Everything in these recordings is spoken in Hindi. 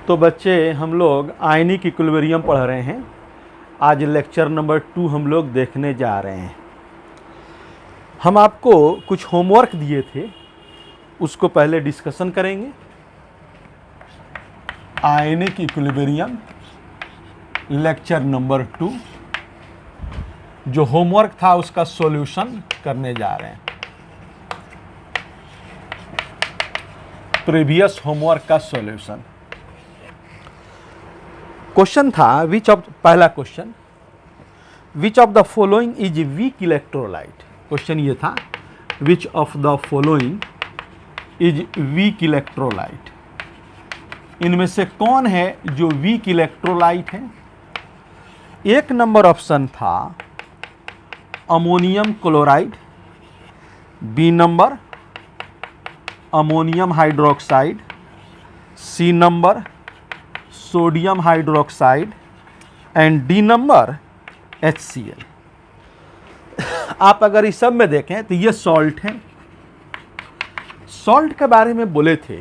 तो बच्चे हम लोग आयनिक इक्विलिब्रियम पढ़ रहे हैं। आज लेक्चर नंबर 2 हम लोग देखने जा रहे हैं। हम आपको कुछ होमवर्क दिए थे, उसको पहले डिस्कशन करेंगे। आयनिक इक्विलिब्रियम लेक्चर नंबर 2 जो होमवर्क था उसका सॉल्यूशन करने जा रहे हैं। प्रीवियस होमवर्क का सॉल्यूशन। क्वेश्चन था पहला question, which of the following is weak electrolyte. Question ये था, which of the following is weak electrolyte. इनमें से कौन है जो वीक इलेक्ट्रोलाइट है। एक नंबर ऑप्शन था ammonium chloride, B number ammonium hydroxide, C number sodium hydroxide and D number HCl। आप अगर इस सब में देखें तो ये सॉल्ट है। सॉल्ट के बारे में बोले थे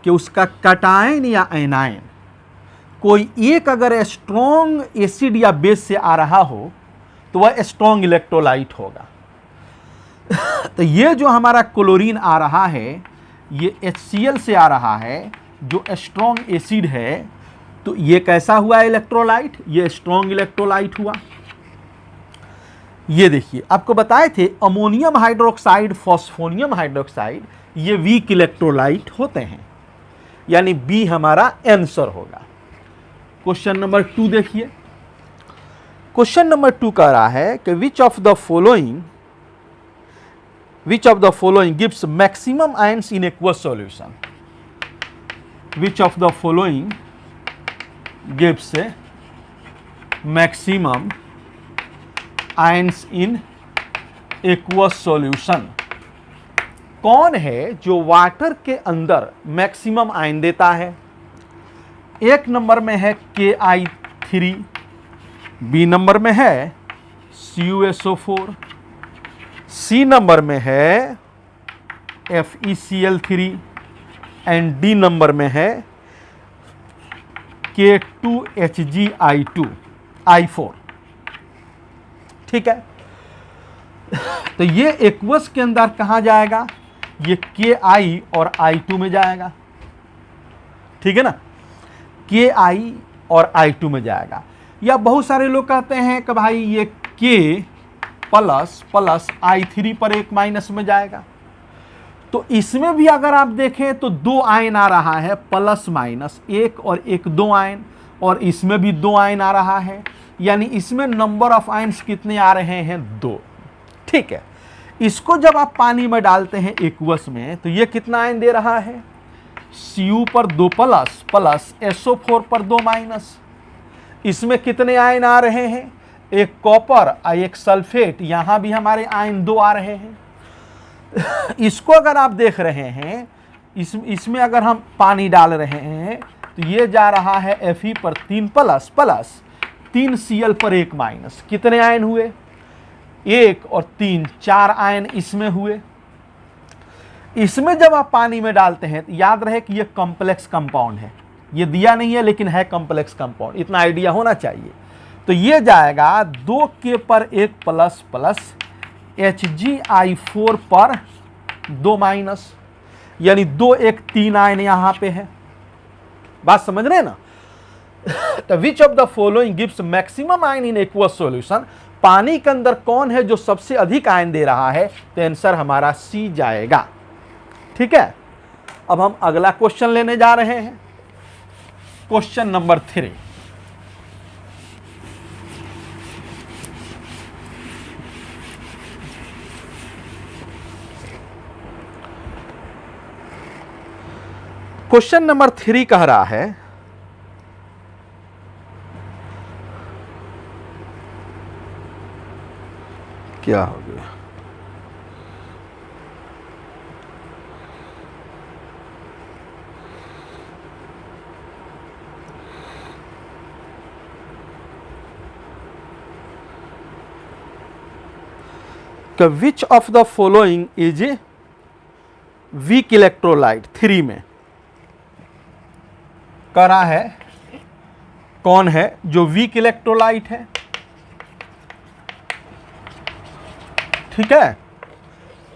कि उसका कटायन या एनायन कोई एक अगर स्ट्रॉन्ग एसिड या बेस से आ रहा हो तो वह स्ट्रॉन्ग इलेक्ट्रोलाइट होगा। तो ये जो हमारा क्लोरीन आ रहा है ये HCl से आ रहा है जो स्ट्रॉन्ग एसिड है। तो ये कैसा हुआ इलेक्ट्रोलाइट, ये स्ट्रॉन्ग इलेक्ट्रोलाइट हुआ। ये देखिए आपको बताए थे अमोनियम हाइड्रोक्साइड, फॉस्फोनियम हाइड्रोक्साइड ये वीक इलेक्ट्रोलाइट होते हैं, यानी बी हमारा आंसर होगा। क्वेश्चन नंबर 2 देखिए। क्वेश्चन नंबर 2 कह रहा है कि विच of the following gives maximum ions in aqueous solution. Which of the following gives maximum ions in aqueous solution। कौन है जो वाटर के अंदर मैक्सिमम आयन देता है। एक नंबर में है KI3, बी नंबर में है CuSO4, सी नंबर में है FeCl3 एंड डी नंबर में है K2HgI4। ठीक है, तो ये एक्वस के अंदर कहाँ जाएगा, ये Ki और I2 में जाएगा। ठीक है ना, Ki और I2 में जाएगा। या बहुत सारे लोग कहते हैं कि भाई ये K प्लस I3 पर एक माइनस में जाएगा। तो इसमें भी अगर आप देखें तो 2 आयन आ रहा है, प्लस माइनस, एक और एक 2 आयन, और इसमें भी 2 आयन आ रहा है, यानी इसमें नंबर ऑफ आयन्स कितने आ रहे हैं, 2। ठीक है, इसको जब आप पानी में डालते हैं एक्वस में तो ये कितना आयन दे रहा है, Cu पर 2 प्लस SO4 पर 2 माइनस। इसमें कितने आयन आ रहे हैं, एक कॉपर और एक सल्फेट, यहां भी हमारे आयन 2 आ रहे हैं। इसको अगर आप देख रहे हैं, इसमें अगर हम पानी डाल रहे हैं तो ये जा रहा है Fe पर 3 प्लस 3 Cl पर 1 माइनस। कितने आयन हुए, 1 और 3, 4 आयन इसमें हुए। इसमें जब आप पानी में डालते हैं तो याद रहे कि ये कॉम्प्लेक्स कंपाउंड है, ये दिया नहीं है लेकिन है कॉम्प्लेक्स कंपाउंड, इतना आइडिया होना चाहिए। तो ये जाएगा 2K पर 1 प्लस HgI4 पर 2 माइनस, यानी 2 1 3 आयन यहां पे है। बात समझ रहे हैं ना। तो विच of the following gives maximum ion in aqueous solution. पानी के अंदर कौन है जो सबसे अधिक आयन दे रहा है, तो आंसर हमारा सी जाएगा। ठीक है, अब हम अगला क्वेश्चन लेने जा रहे हैं। Question number 3। क्वेश्चन नंबर 3 कह रहा है, क्या हो गया, विच of the following is weak electrolyte 3 में कह रहा है कौन है जो वीक इलेक्ट्रोलाइट है। ठीक है,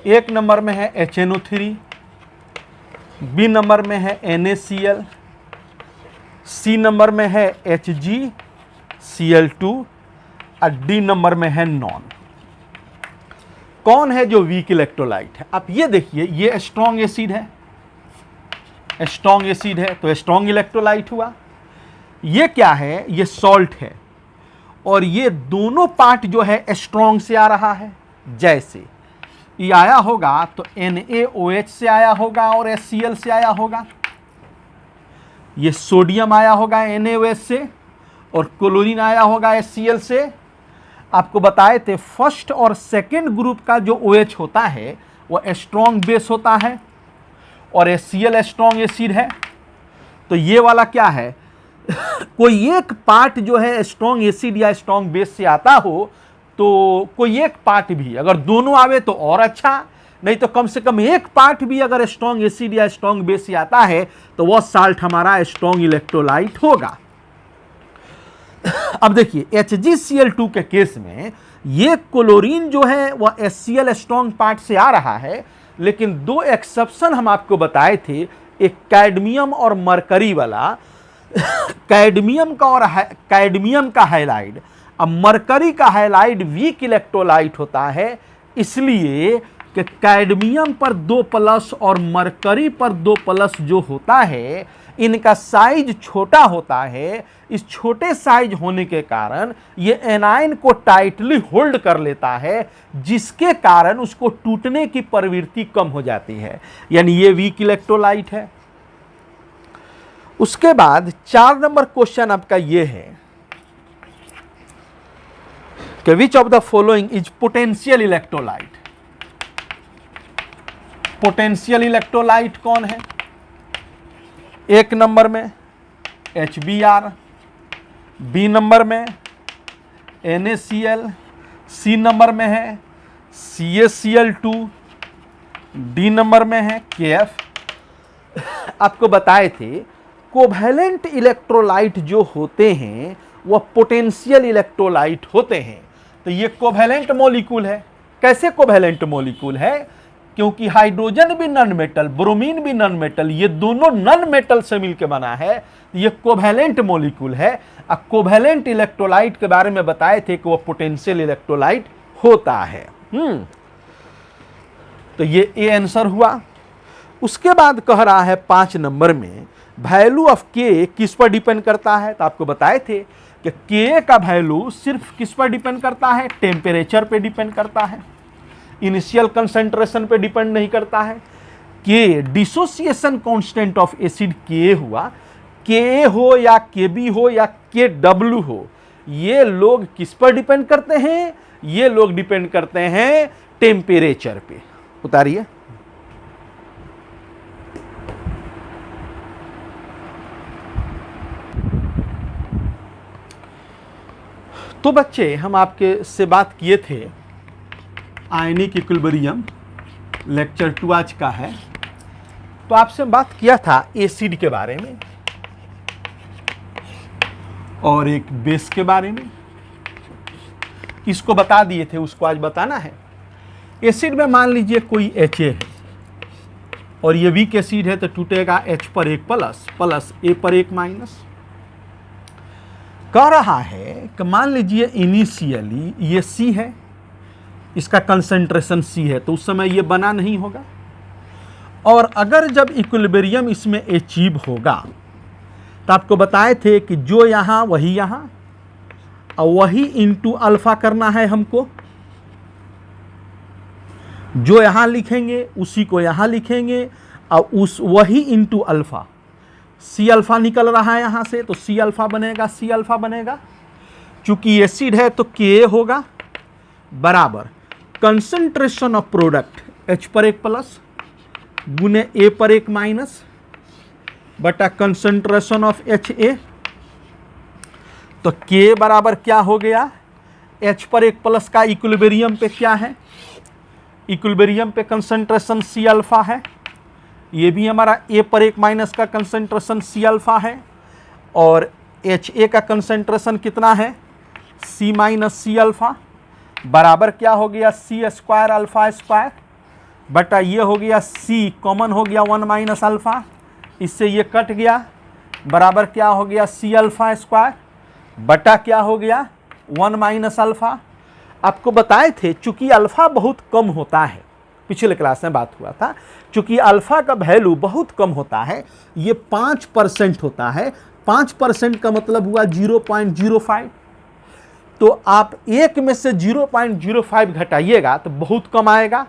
एक नंबर में है HNO3, बी नंबर में है NaCl, सी नंबर में है HgCl2 और डी नंबर में है नॉन। कौन है जो वीक इलेक्ट्रोलाइट है? आप ये देखिए, ये स्ट्रॉन्ग एसिड है, स्ट्रॉन्ग एसिड है तो स्ट्रॉन्ग इलेक्ट्रोलाइट हुआ। ये क्या है? ये सॉल्ट है, और ये दोनों पार्ट जो है स्ट्रॉन्ग से आ रहा है। जैसे ये आया होगा तो NaOH से आया होगा और HCl से आया होगा। ये सोडियम आया होगा NaOH से और क्लोरीन आया होगा HCl से। आपको बताए थे फर्स्ट और सेकंड ग्रुप का जो OH होता है वो स्ट्रॉन्ग बेस होता है और HCl स्ट्रॉन्ग एसिड है। तो ये वाला क्या है? कोई एक पार्ट जो है स्ट्रॉन्ग एसिड या स्ट्रॉन्ग बेस से आता हो तो कोई एक पार्ट भी, अगर दोनों आवे तो और अच्छा, नहीं तो कम से कम एक पार्ट भी अगर स्ट्रॉन्ग एसिड या स्ट्रॉन्ग बेस से आता है तो वह साल्ट हमारा स्ट्रॉन्ग इलेक्ट्रोलाइट होगा। अब देखिए HgCl2 के केस में ये क्लोरीन जो है वह HCl स्ट्रॉन्ग पार्ट से आ रहा है, लेकिन दो एक्सेप्शन हम आपको बताए थे, एक कैडमियम और मरकरी वाला। कैडमियम का हैलाइड, अब मरकरी का हैलाइड वीक इलेक्ट्रोलाइट होता है, इसलिए कि कैडमियम पर 2+ और मरकरी पर 2+ जो होता है इनका साइज छोटा होता है। इस छोटे साइज होने के कारण ये एनायन को टाइटली होल्ड कर लेता है, जिसके कारण उसको टूटने की प्रवृत्ति कम हो जाती है, यानी ये वीक इलेक्ट्रोलाइट है। उसके बाद 4 नंबर क्वेश्चन आपका ये है कि विच of the following is potential electrolyte. Potential electrolyte कौन है? एक नंबर में HBr, बी नंबर में NaCl, सी नंबर में है CaCl2, डी नंबर में है Kf। आपको बताए थे कोवैलेंट इलेक्ट्रोलाइट जो होते हैं वह पोटेंशियल इलेक्ट्रोलाइट होते हैं। तो ये कोवैलेंट मॉलिक्यूल है। कैसे कोवैलेंट मॉलिक्यूल है? क्योंकि हाइड्रोजन भी नॉन मेटल, ब्रोमीन भी नॉन मेटल, ये दोनों नॉन मेटल से मिलकर बना है, ये कोवैलेंट मॉलिक्यूल है। अब कोवैलेंट इलेक्ट्रोलाइट के बारे में बताए थे कि वो पोटेंशियल इलेक्ट्रोलाइट होता है। तो ये ए आंसर हुआ। उसके बाद कह रहा है 5 नंबर में वैल्यू ऑफ के किस पर डिपेंड करता है? तो आपको बताए थे कि के का वैल्यू सिर्फ किस पर डिपेंड करता है? टेम्परेचर पे डिपेंड करता है, इनिशियल कंसंट्रेशन पे डिपेंड नहीं करता है। के डिसोसिएशन कांस्टेंट ऑफ एसिड के हुआ, के हो या के बी हो या के डब्ल्यू हो, ये लोग किस पर डिपेंड करते हैं? ये लोग डिपेंड करते हैं टेम्परेचर पे। उतारिए। तो बच्चे हम आपके से बात किए थे आयनिक इक्विलिब्रियम, लेक्चर 2 आज का है। तो आपसे बात किया था एसिड के बारे में और एक बेस के बारे में, इसको बता दिए थे, उसको आज बताना है। एसिड में मान लीजिए कोई Ha है और ये वीक एसिड है तो टूटेगा H पर 1 प्लस A पर 1 माइनस। कह रहा है कि मान लीजिए इनिशियली ये C है, इसका कंसंट्रेशन C है, तो उस समय ये बना नहीं होगा। और अगर जब इक्विलिब्रियम इसमें अचीव होगा तो आपको बताए थे कि जो यहाँ वही यहाँ और वही इंटू अल्फा करना है हमको। जो यहाँ लिखेंगे उसी को यहाँ लिखेंगे और उस वही इंटू अल्फा। सी अल्फा निकल रहा है यहाँ से तो सी अल्फा बनेगा, सी अल्फा बनेगा। चूंकि एसिड है तो के होगा बराबर कंसंट्रेशन ऑफ प्रोडक्ट H पर 1 प्लस गुने A पर 1 माइनस बटा कंसंट्रेशन ऑफ HA। तो K बराबर क्या हो गया? H पर 1 प्लस का इक्विलिब्रियम पे क्या है? इक्विलिब्रियम पे कंसंट्रेशन C अल्फा है। ये भी हमारा A पर 1 माइनस का कंसंट्रेशन C अल्फा है। और HA का कंसंट्रेशन कितना है, C माइनस सी अल्फा, बराबर क्या हो गया C स्क्वायर अल्फा स्क्वायर, बटा ये हो गया C कॉमन हो गया 1 माइनस अल्फा, इससे ये कट गया, बराबर क्या हो गया C अल्फा स्क्वायर, बटा क्या हो गया 1 माइनस अल्फा। आपको बताए थे चूंकि अल्फा बहुत कम होता है, पिछले क्लास में बात हुआ था, चूंकि अल्फा का वैल्यू बहुत कम होता है, ये 5% होता है, 5% का मतलब हुआ 0.05, तो आप एक में से 0.05 घटाइएगा तो बहुत कम आएगा।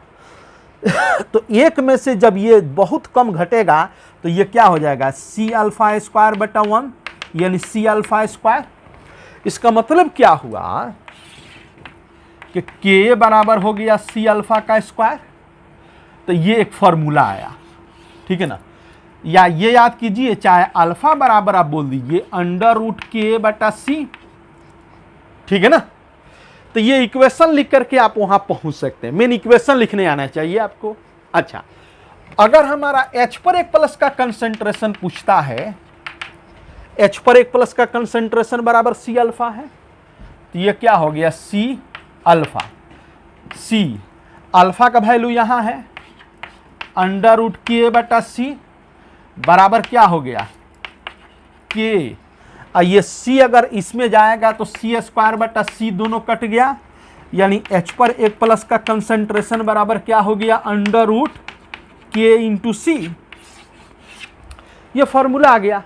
तो एक में से जब ये बहुत कम घटेगा तो ये क्या हो जाएगा C अल्फा स्क्वायर बटा 1, यानी C अल्फा स्क्वायर। इसका मतलब क्या हुआ कि K बराबर हो गया C अल्फा का स्क्वायर, तो ये एक फॉर्मूला आया, ठीक है ना। या ये याद कीजिए, चाहे अल्फा बराबर आप बोल दीजिए अंडर रूट K बटा C, ठीक है ना। तो ये इक्वेशन लिख करके आप वहां पहुंच सकते हैं, मेन इक्वेशन लिखने आना चाहिए आपको। अच्छा, अगर हमारा H पर एक प्लस का कंसंट्रेशन पूछता है, H पर एक प्लस का कंसंट्रेशन बराबर C अल्फा है, तो ये क्या हो गया C अल्फा, C अल्फा का वैल्यू यहां है अंडर रूट K बटा C, बराबर क्या हो गया K, ये C अगर इसमें जाएगा तो C स्क्वायर बटा C दोनों कट गया, यानी H पर एक प्लस का कंसंट्रेशन बराबर क्या हो गया under root K into C, ये फॉर्मूला आ गया।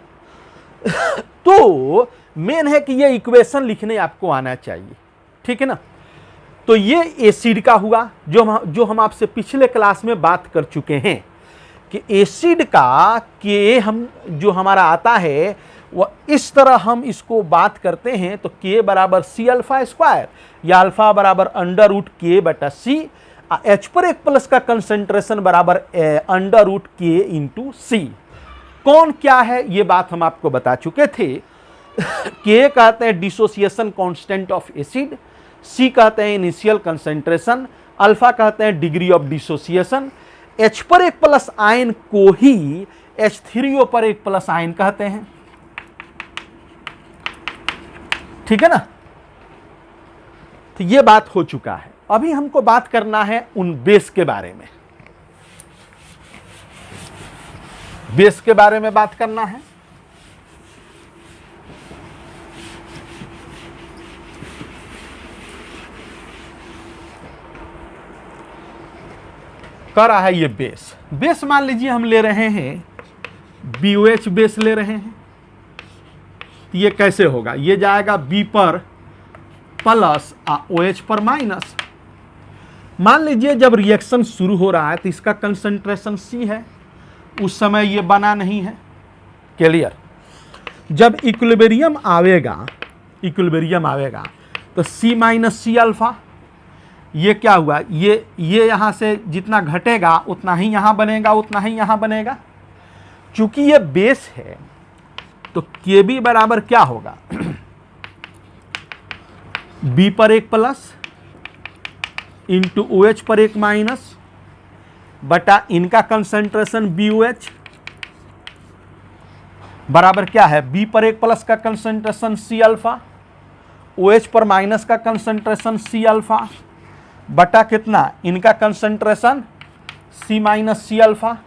तो मेन है कि ये इक्वेशन लिखने आपको आना चाहिए, ठीक है ना। तो ये एसिड का हुआ, जो हम आपसे पिछले क्लास में बात कर चुके हैं कि एसिड का के हम जो हमारा आता है वह इस तरह हम इसको बात करते हैं, तो के बराबर C अल्फा स्क्वायर या अल्फा बराबर अंडर रूट K बटा C, H पर एक प्लस का कंसंट्रेशन बराबर under root K into C। कौन क्या है ये बात हम आपको बता चुके थे। K कहते हैं dissociation constant of acid, C कहते हैं इनिशियल कंसंट्रेशन, अल्फा कहते हैं डिग्री ऑफ डिसोसिएशन, H पर एक प्लस आयन को ही H3O पर एक प्लस आयन कहते हैं, ठीक है ना। तो ये बात हो चुका है। अभी हमको बात करना है उन बेस के बारे में, बेस के बारे में बात करना है। कर रहा है ये बेस, बेस मान लीजिए हम ले रहे हैं BOH बेस ले रहे हैं, ये कैसे होगा, ये जाएगा B पर प्लस OH पर माइनस। मान लीजिए जब रिएक्शन शुरू हो रहा है तो इसका कंसंट्रेशन C है, उस समय ये बना नहीं है, क्लियर। जब इक्विलिब्रियम आवेगा तो C माइनस C अल्फा, ये क्या हुआ, ये यहां से जितना घटेगा उतना ही यहां बनेगा, उतना ही यहां बनेगा। चूंकि ये बेस है तो KB बराबर क्या होगा B पर एक प्लस इंटू OH पर एक माइनस बटा इनका कंसंट्रेशन BOH बराबर क्या है B पर एक प्लस का कंसंट्रेशन C अल्फा, OH पर माइनस का कंसंट्रेशन C अल्फा बटा कितना इनका concentration C minus C alpha,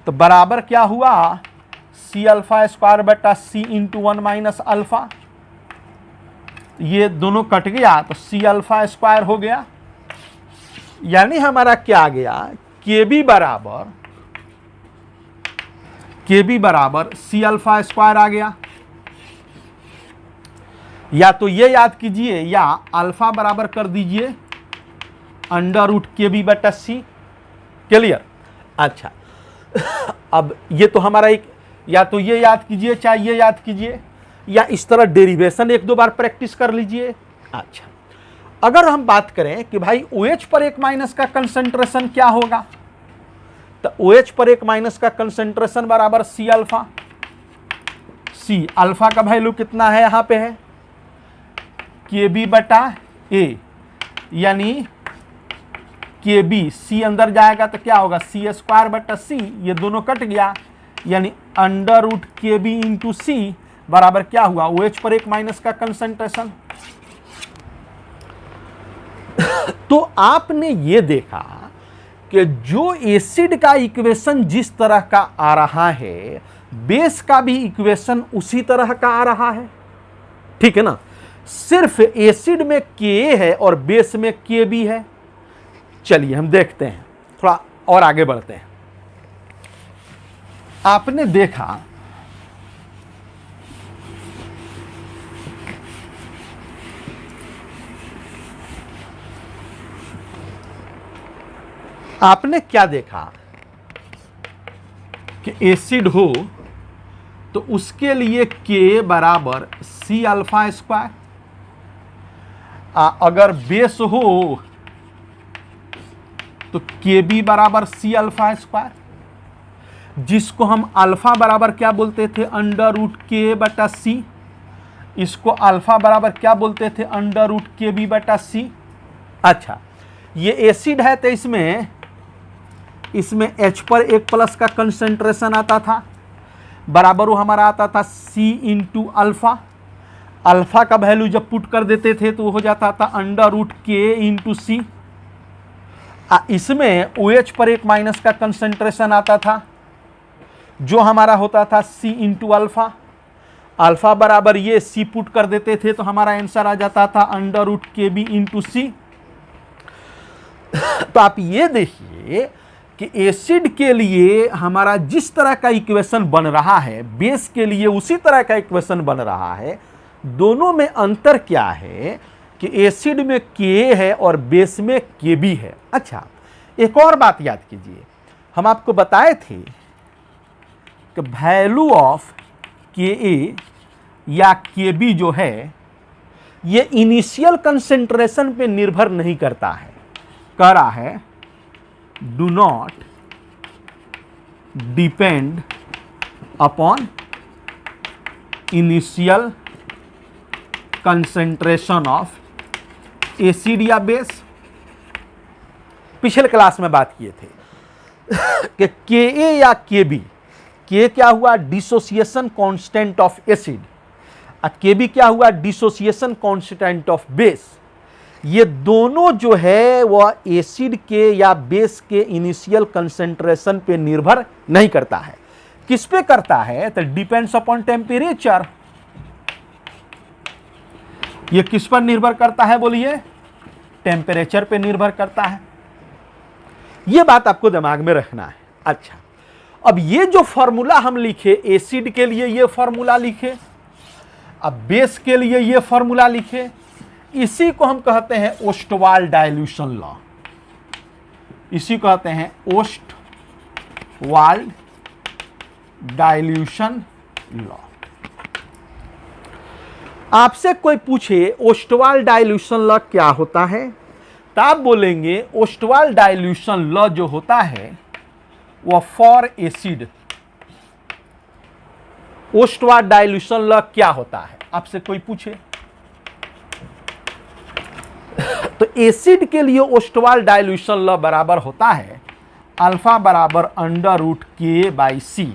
तो बराबर क्या हुआ C अल्फा स्क्वायर बटा C इंटू 1 माइनस अल्फा, ये दोनों कट गया तो C अल्फा स्क्वायर हो गया, यानी हमारा क्या आ गया KB बराबर C अल्फा स्क्वायर आ गया। या तो ये याद कीजिए या अल्फा बराबर कर दीजिए अंडर रूट KB बटा C, क्लियर। अच्छा, अब ये तो हमारा एक, या तो ये याद कीजिए चाहे ये याद कीजिए, या इस तरह डेरिवेशन एक दो बार प्रैक्टिस कर लीजिए। अच्छा, अगर हम बात करें कि भाई OH पर एक माइनस का कंसंट्रेशन क्या होगा, तो OH पर एक माइनस का कंसंट्रेशन बराबर C अल्फा, C अल्फा का वैल्यू कितना है यहां पे है KB बटा A, यानी KB C अंदर जाएगा तो क्या होगा C स्क्वायर बटा C, ये दोनों कट गया, यानी under root KB into C बराबर क्या हुआ, OH पर एक माइनस का कंसंट्रेशन। तो आपने ये देखा कि जो एसिड का इक्वेशन जिस तरह का आ रहा है, बेस का भी इक्वेशन उसी तरह का आ रहा है, ठीक है ना। सिर्फ एसिड में Ka है और बेस में Kb है। चलिए हम देखते हैं, थोड़ा और आगे बढ़ते हैं। आपने देखा आपने क्या देखा कि एसिड हो तो उसके लिए K बराबर C अल्फा स्क्वायर, अगर बेस हो तो Kb बराबर C अल्फा स्क्वायर, जिसको हम अल्फा बराबर क्या बोलते थे, अंडर रूट K बटा C। इसको अल्फा बराबर क्या बोलते थे, अंडर रूट KB बटा C। अच्छा, ये एसिड है तो इसमें H पर एक प्लस का कंसंट्रेशन आता था, बराबर वो हमारा आता था C इंटू अल्फा। अल्फा का वैल्यू जब पुट कर देते थे तो हो जाता था under root K into C। इसमें OH पर एक माइनस का कंसंट्रेशन आता था, जो हमारा होता था C इंटू अल्फा। अल्फा बराबर ये C पुट कर देते थे तो हमारा आंसर आ जाता था under root KB into C। तो आप ये देखिए कि एसिड के लिए हमारा जिस तरह का इक्वेशन बन रहा है, बेस के लिए उसी तरह का इक्वेशन बन रहा है। दोनों में अंतर क्या है कि एसिड में Ka है और बेस में Kb है। अच्छा, एक और बात याद कीजिए, हम आपको बताए थे कि वैल्यू ऑफ Ka या Kb जो है ये इनिशियल कंसेंट्रेशन पे निर्भर नहीं करता है। कह रहा है do not depend upon initial concentration of acid या बेस। पिछले क्लास में बात किए थे कि Ka या Kb, K क्या हुआ, डिसोसिएशन कांस्टेंट ऑफ एसिड, और Kb क्या हुआ, डिसोसिएशन कांस्टेंट ऑफ बेस। ये दोनों जो है वह एसिड के या बेस के इनिशियल कंसेंट्रेशन पे निर्भर नहीं करता है। किस पे करता है, तो डिपेंड्स अपॉन टेम्परेचर। ये किस पर निर्भर करता है, बोलिए, टेम्परेचर पे निर्भर करता है। ये बात आपको दिमाग में रखना है। अच्छा, अब ये जो फॉर्मूला हम लिखे, एसिड के लिए ये फॉर्मूला लिखे, अब बेस के लिए ये फॉर्मूला लिखे, इसी को हम कहते हैं ओस्टवाल डाइल्यूशन लॉ। इसी को कहते हैं ओस्टवाल डाइल्यूशन लॉ। आपसे कोई पूछे ओस्टवाल डाइल्यूशन लॉ क्या होता है, तो आप बोलेंगे ओस्टवाल डाइल्यूशन लॉ जो होता है वह for acid. Ostwald dilution law क्या होता है, आपसे कोई पूछे तो एसिड के लिए ओस्टवाल डाइल्यूशन लॉ बराबर होता है अल्फा बराबर under root K by C।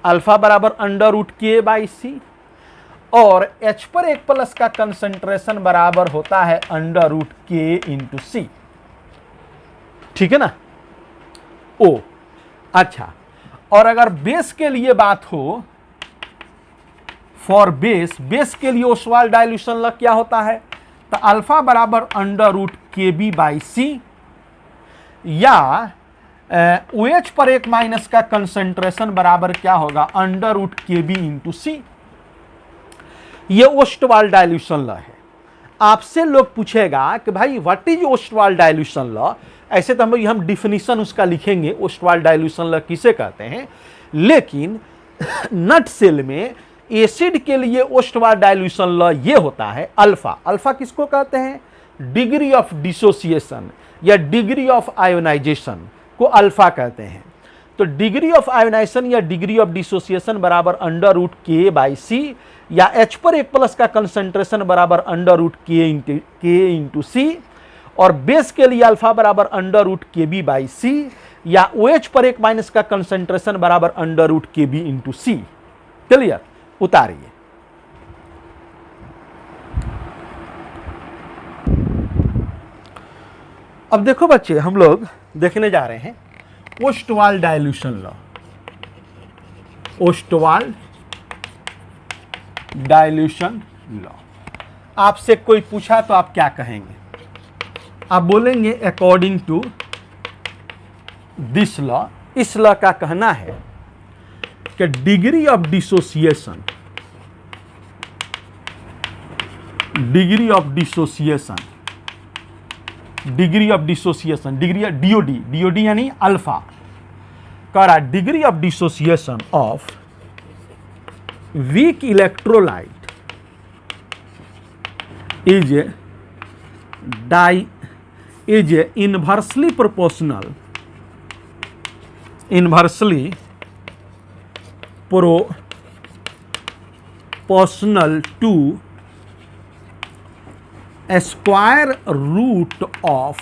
Alpha बराबर under root K by C और H पर एक प्लस का कंसंट्रेशन बराबर होता है under root K into C। ठीक है ना। ओ अच्छा, और अगर बेस के लिए बात हो, फॉर बेस के लिए ओस्टवाल डाइल्यूशन लॉ क्या होता है, तो अल्फा बराबर under root KB by C, या OH पर एक माइनस का कंसंट्रेशन बराबर क्या होगा, under root KB into C। ये ओस्टवाल डाइल्यूशन लॉ है। आपसे लोग पूछेगा कि भाई what is Ostwald dilution law, ऐसे तो हम डिफिनीशन उसका लिखेंगे, ओस्टवाल डाइल्यूशन लॉ किसे कहते हैं, लेकिन नट सेल में एसिड के लिए ओस्टवाल डाइल्यूशन लॉ ये होता है अल्फा। अल्फा किसको कहते हैं, डिग्री ऑफ डिसोसिएशन या डिग्री ऑफ आयोनाइजेशन को अल्फा कहते हैं। तो डिग्री ऑफ आयोनाइजेशन या डिग्री ऑफ डिसोसिएशन बराबर under root K by C, या H पर एक प्लस का कंसंट्रेशन बराबर under root K into C, और बेस के लिए अल्फा बराबर under root KB by C, या OH पर एक माइनस का कंसंट्रेशन बराबर under root KB into C। Clear. उतारिए। अब देखो बच्चे, हम लोग देखने जा रहे हैं Ostwald dilution law. Ostwald dilution law, आपसे कोई पूछा तो आप क्या कहेंगे? आप बोलेंगे अकॉर्डिंग टू दिस लॉ, इस लॉ का कहना है कि degree of dissociation, degree of dissociation, degree of dissociation, degree DoD, DoD यानी अल्फा, कह रहा degree of dissociation of weak electrolyte is inversely proportional to a square root of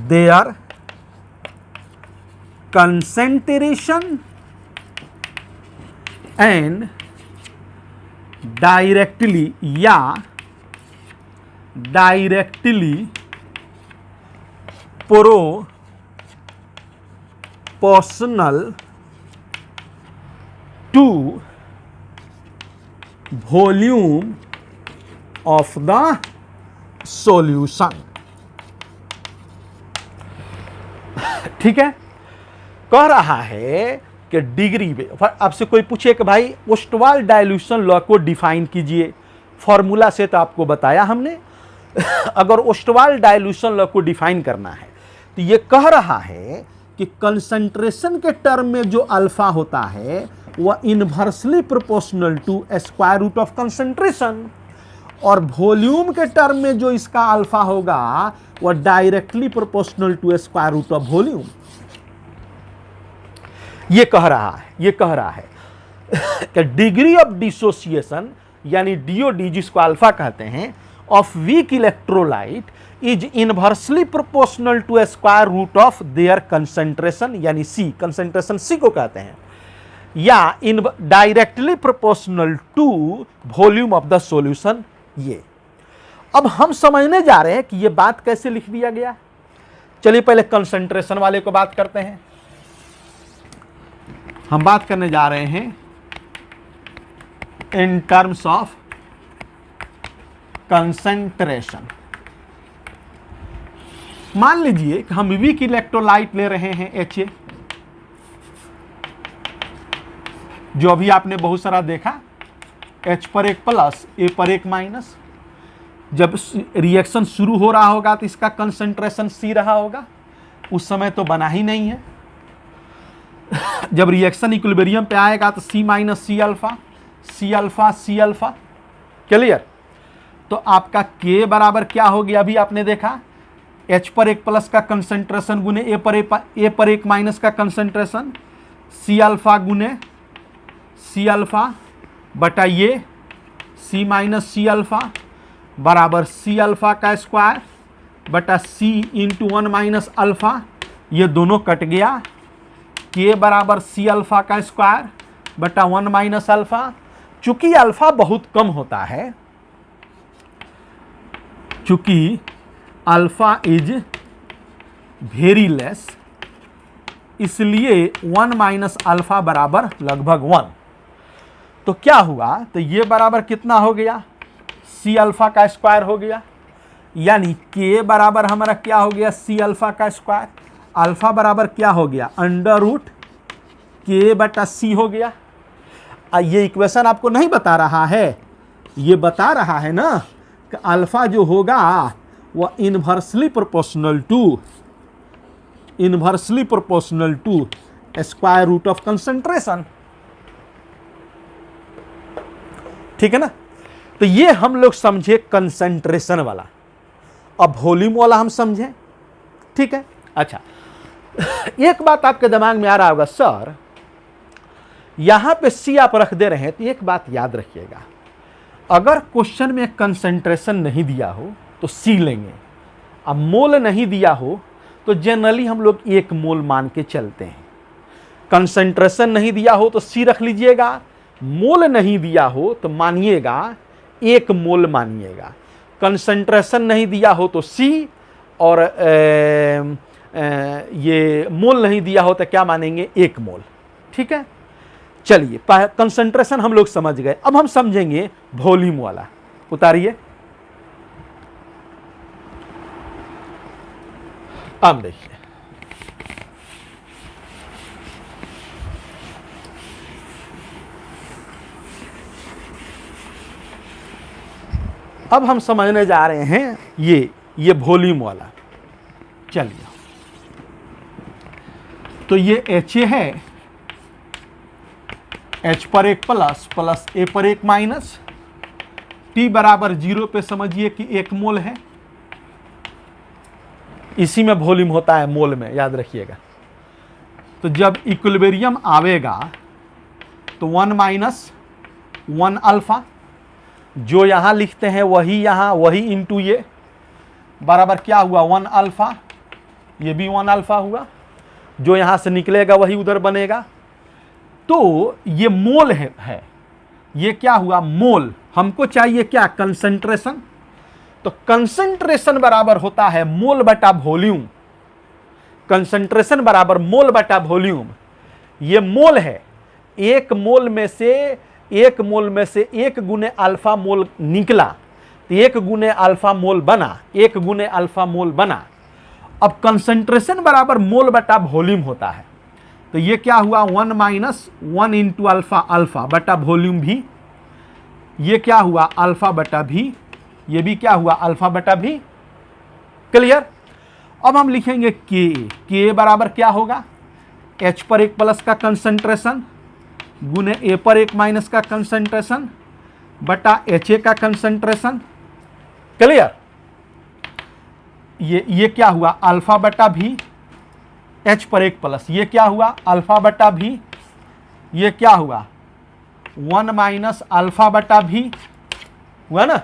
their concentration and directly या directly proportional to volume of the solution. ठीक है, कह रहा है कि डिग्री में, आपसे कोई पूछे कि भाई ओस्टवाल डाइल्यूशन लॉ को डिफाइन कीजिए, फॉर्मूला से तो आपको बताया हमने। अगर ओस्टवाल डाइल्यूशन लॉ को डिफाइन करना है तो ये कह रहा है कि कंसंट्रेशन के टर्म में जो अल्फा होता है वह inversely proportional to square root of concentration, और वॉल्यूम के टर्म में जो इसका अल्फा होगा वह directly proportional to square root of volume. ये कह रहा है कि डिग्री ऑफ डिसोसिएशन यानी डीओडी, जिसको अल्फा कहते हैं, of weak electrolyte is inversely proportional to square root of their concentration, यानी सी, कंसंट्रेशन सी को कहते हैं, या in directly proportional to volume of the solution. ये अब हम समझने जा रहे हैं कि ये बात कैसे लिख दिया गया। चलिए पहले कंसंट्रेशन वाले को बात करते हैं। हम बात करने जा रहे हैं इन टर्म्स ऑफ कंसंट्रेशन। मान लीजिए कि हम वीक इलेक्ट्रोलाइट ले रहे हैं HA, जो अभी आपने बहुत सारा देखा, H पर एक प्लस, A पर एक माइनस। जब रिएक्शन शुरू हो रहा होगा तो इसका कंसंट्रेशन C रहा होगा, उस समय तो बना ही नहीं है। जब रिएक्शन इक्विलिब्रियम पे आएगा तो C minus C alpha, C alpha, C alpha. Clear? तो आपका K बराबर क्या हो गया? अभी आपने देखा H पर एक प्लस का कंसंट्रेशन गुने A पर एक माइनस का कंसंट्रेशन, सी अल्फा गुने सी अल्फा बटा ये C माइनस सी अल्फा बराबर सी अल्फा का स्क्वायर बटा C इंटू 1 माइनस अल्फा। ये दोनों कट गया। K बराबर सी अल्फा का स्क्वायर बटा 1 माइनस अल्फा। चूंकि अल्फा बहुत कम होता है, चूंकि अल्फा इज वेरी लेस, इसलिए 1 माइनस अल्फा बराबर लगभग 1। तो क्या हुआ? तो ये बराबर कितना हो गया? सी अल्फा का स्क्वायर हो गया, यानी K बराबर हमारा क्या हो गया? सी अल्फा का स्क्वायर। अल्फा बराबर क्या हो गया? अंडर रूट K बटा C हो गया। ये इक्वेशन आपको नहीं बता रहा है, ये बता रहा है ना कि अल्फा जो होगा वह inversely proportional to square root of concentration. ठीक है ना? तो ये हम लोग समझे कंसंट्रेशन वाला। अब वॉल्यूम वाला हम समझे। ठीक है? अच्छा, एक बात आपके दिमाग में आ रहा होगा, सर यहां पे C आप रख दे रहे हैं, तो एक बात याद रखिएगा, अगर क्वेश्चन में कंसंट्रेशन नहीं दिया हो तो C लेंगे, अब मोल नहीं दिया हो तो जनरली हम लोग 1 मोल मान के चलते हैं। कंसंट्रेशन नहीं दिया हो तो C रख लीजिएगा, मोल नहीं दिया हो तो मानिएगा 1 मोल मानिएगा, कंसंट्रेशन नहीं दिया हो तो C, और ये मोल नहीं दिया हो तो क्या मानेंगे 1 मोल। ठीक है, चलिए कंसंट्रेशन हम लोग समझ गए, अब हम समझेंगे वॉल्यूम वाला। उतारिए, अब देखिए अब हम समझने जा रहे हैं ये वॉल्यूम वाला। चलिए, तो ये HA है, H पर 1 प्लस प्लस A पर 1 माइनस, T बराबर 0 पे समझिए कि 1 मोल है। इसी में वॉल्यूम होता है, मोल में, याद रखिएगा। तो जब इक्विलिब्रियम आवेगा तो 1 माइनस 1 अल्फा, जो यहां लिखते हैं वही यहां, वही इंटू ये, बराबर क्या हुआ 1 अल्फा, ये भी 1 अल्फा हुआ, जो यहां से निकलेगा वही उधर बनेगा। तो ये मोल है, ये क्या हुआ मोल। हमको चाहिए क्या, कंसंट्रेशन। तो कंसंट्रेशन बराबर होता है मोल बटा वॉल्यूम, कंसंट्रेशन बराबर मोल बटा वॉल्यूम। ये मोल है, 1 मोल में से 1 गुने अल्फा मोल निकला, तो 1 गुने अल्फा मोल बना, 1 गुने अल्फा मोल बना। अब कंसंट्रेशन बराबर मोल बटा वॉल्यूम होता है, तो ये क्या हुआ 1 माइनस 1 इंटू अल्फा, अल्फा बटा वॉल्यूम भी, ये क्या हुआ अल्फा बटा भी, ये भी क्या हुआ अल्फा बटा भी। क्लियर। अब हम लिखेंगे के बराबर क्या होगा, H पर 1 प्लस का कंसंट्रेशन गुने A पर 1 माइनस का कंसंट्रेशन बटा HA का कंसंट्रेशन। क्लियर। ये क्या हुआ अल्फा बटा भी, H पर 1 प्लस, ये क्या हुआ अल्फा बटा भी, ये क्या हुआ 1 माइनस अल्फा बटा भी हुआ ना।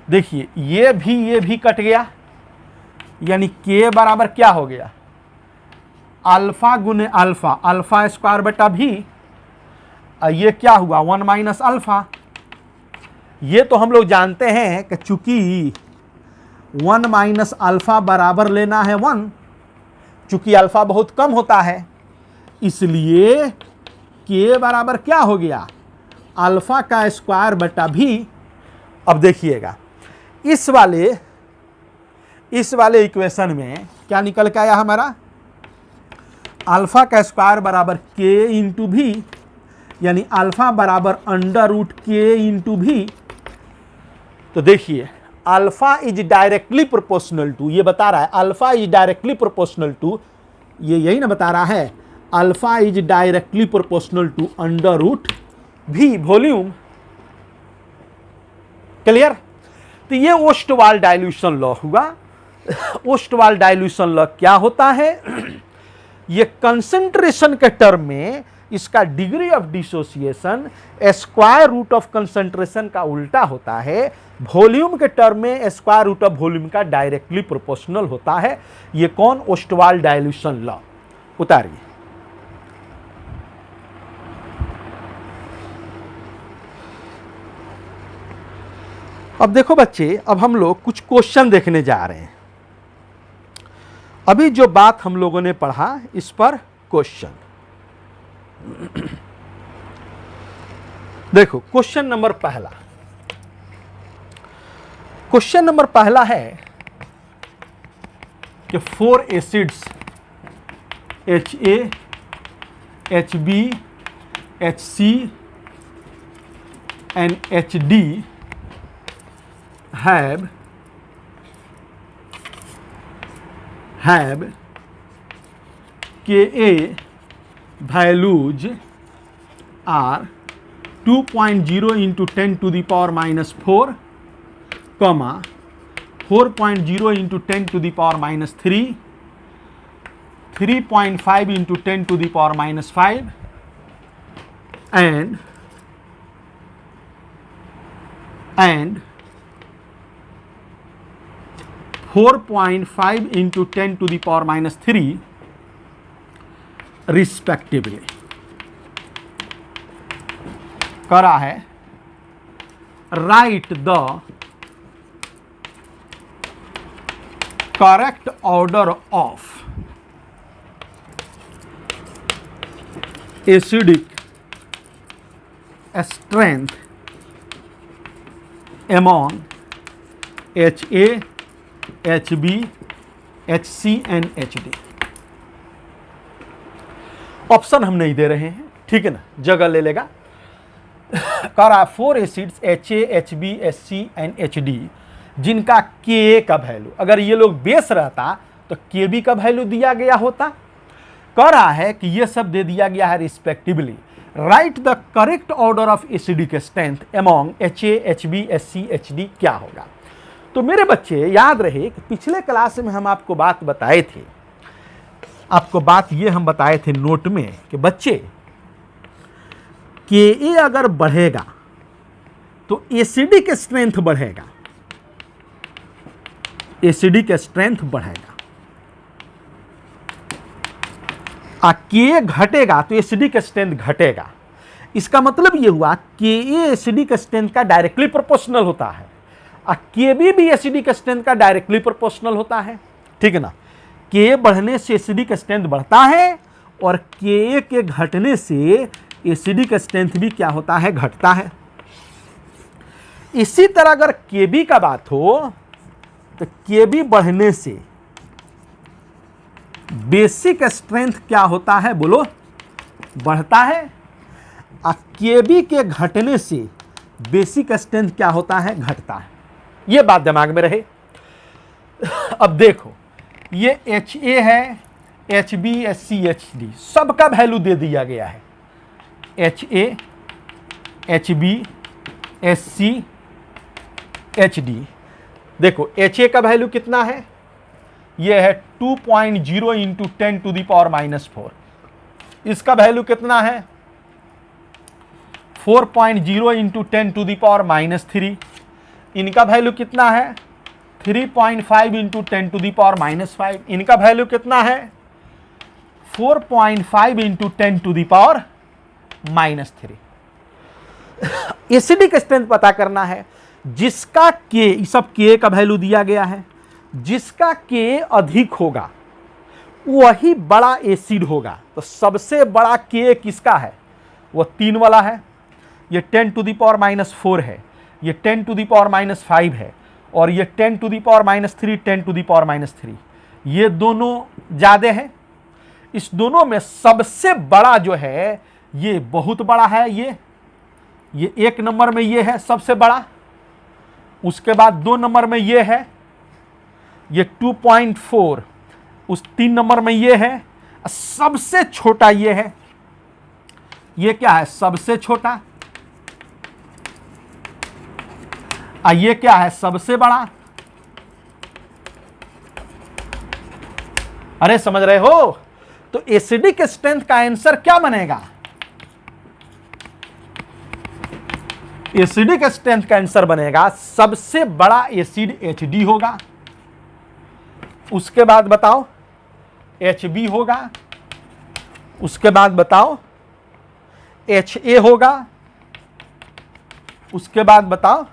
देखिए ये भी कट गया, यानी के बराबर क्या हो गया अल्फा गुने अल्फा, अल्फा स्क्वायर बटा भी, ये क्या हुआ 1 माइनस अल्फा। ये तो हम लोग जानते हैं कि चूंकि 1 माइनस अल्फा बराबर लेना है 1, चूंकि अल्फा बहुत कम होता है, इसलिए के बराबर क्या हो गया अल्फा का स्क्वायर बटा भी। अब देखिएगा इस वाले इक्वेशन में क्या निकल के आया हमारा, अल्फा का स्क्वायर बराबर के इंटू भी, यानी अल्फा बराबर अंडर रूट के इंटू भी। तो देखिए alpha is directly proportional to, ये बता रहा है alpha is directly proportional to, ये यही ना बता रहा है alpha is directly proportional to under root भी वॉल्यूम। क्लियर। तो ये ओस्टवाल डाइल्यूशन लॉ हुआ। ओस्टवाल डाइल्यूशन लॉ क्या होता है, ये कंसंट्रेशन के टर्म में इसका degree of dissociation square root of concentration का उल्टा होता है, वॉल्यूम के टर्म में स्क्वायर रूट ऑफ वॉल्यूम का डायरेक्टली प्रोपोर्शनल होता है। ये कौन, ओस्टवाल डाइल्यूशन लॉ। उतारिए। अब देखो बच्चे, अब हम लोग कुछ क्वेश्चन देखने जा रहे हैं। अभी जो बात हम लोगों ने पढ़ा इस पर क्वेश्चन देखो। क्वेश्चन नंबर पहला है कि 4 acids HA, HB, HC and HD have Ka values are 2.0 into 10 to the power minus 4, 4.0 into 10 to the power minus 3, 3.5 into 10 to the power minus 5, and 4.5 into 10 to the power minus 3 respectively. करा है right the correct order of acidic strength among HA, HB, HC and HD। Option हम नहीं दे रहे हैं, ठीक है ना, जगह ले लेगा। कह रहा 4 acids HA, HB, HC and HD जिनका Ka का वैल्यू, अगर ये लोग बेस रहता तो Kb का वैल्यू दिया गया होता। कह रहा है कि ये सब दे दिया गया है respectively. Right the correct order of acidic strength among HA, HB, SC, HD क्या होगा। तो मेरे बच्चे याद रहे कि पिछले क्लास में हम आपको बात बताए थे, आपको बात ये हम बताए थे नोट में कि बच्चे Ka अगर बढ़ेगा तो एसिडिक स्ट्रेंथ बढ़ेगा, एसिडिक स्ट्रेंथ बढ़ेगा। Ka घटेगा तो एसिडिक स्ट्रेंथ घटेगा। इसका मतलब ये हुआ Ka एसिडिक स्ट्रेंथ का डायरेक्टली प्रोपोर्शनल होता है और Kb भी एसिडिक स्ट्रेंथ का डायरेक्टली प्रोपोर्शनल होता है, ठीक है ना। Ka बढ़ने से एसिडिक स्ट्रेंथ बढ़ता है और Ka के घटने से एसिडिक स्ट्रेंथ भी क्या होता है, घटता है। इसी तरह अगर Kb का बात हो तो Kb बढ़ने से बेसिक स्ट्रेंथ क्या होता है, बोलो, बढ़ता है। और Kb के घटने से बेसिक स्ट्रेंथ क्या होता है, घटता है। ये बात दिमाग में रहे। अब देखो ये HA है, HB, SC, HD सबका वैल्यू दे दिया गया है। HA, HB, SC, HD। देखो HA का वैल्यू कितना है, ये है 2.0 इंटू 10 टू द पावर -4। इसका वैल्यू कितना है, 4.0 इंटू 10 टू द पावर -3। इनका वैल्यू कितना है, 3.5 इंटू 10 टू द पावर -5। इनका वैल्यू कितना है, 4.5 into 10 to the power -3। Acidic strength पता करना है, जिसका K, सब K का वैल्यू दिया गया है, जिसका K अधिक होगा वही बड़ा एसिड होगा। तो सबसे बड़ा K किसका है, वो 3 वाला है। ये 10 टू द पावर -4 है, ये 10 टू द पावर -5 है और ये 10 to the power -3, 10 to the power -3। ये दोनों ज़्यादा है। इस दोनों में सबसे बड़ा जो है ये बहुत बड़ा है, ये 1 नंबर में ये है सबसे बड़ा। उसके बाद 2 नंबर में ये है, ये 2.4। उस 3 नंबर में ये है। सबसे छोटा ये है, ये क्या है, सबसे छोटा। ये क्या है, सबसे बड़ा। अरे समझ रहे हो। तो एसिडिक स्ट्रेंथ का आंसर क्या बनेगा, एसिडिक स्ट्रेंथ का आंसर बनेगा सबसे बड़ा एसिड HD होगा। उसके बाद बताओ HB होगा। उसके बाद बताओ HA होगा। उसके बाद बताओ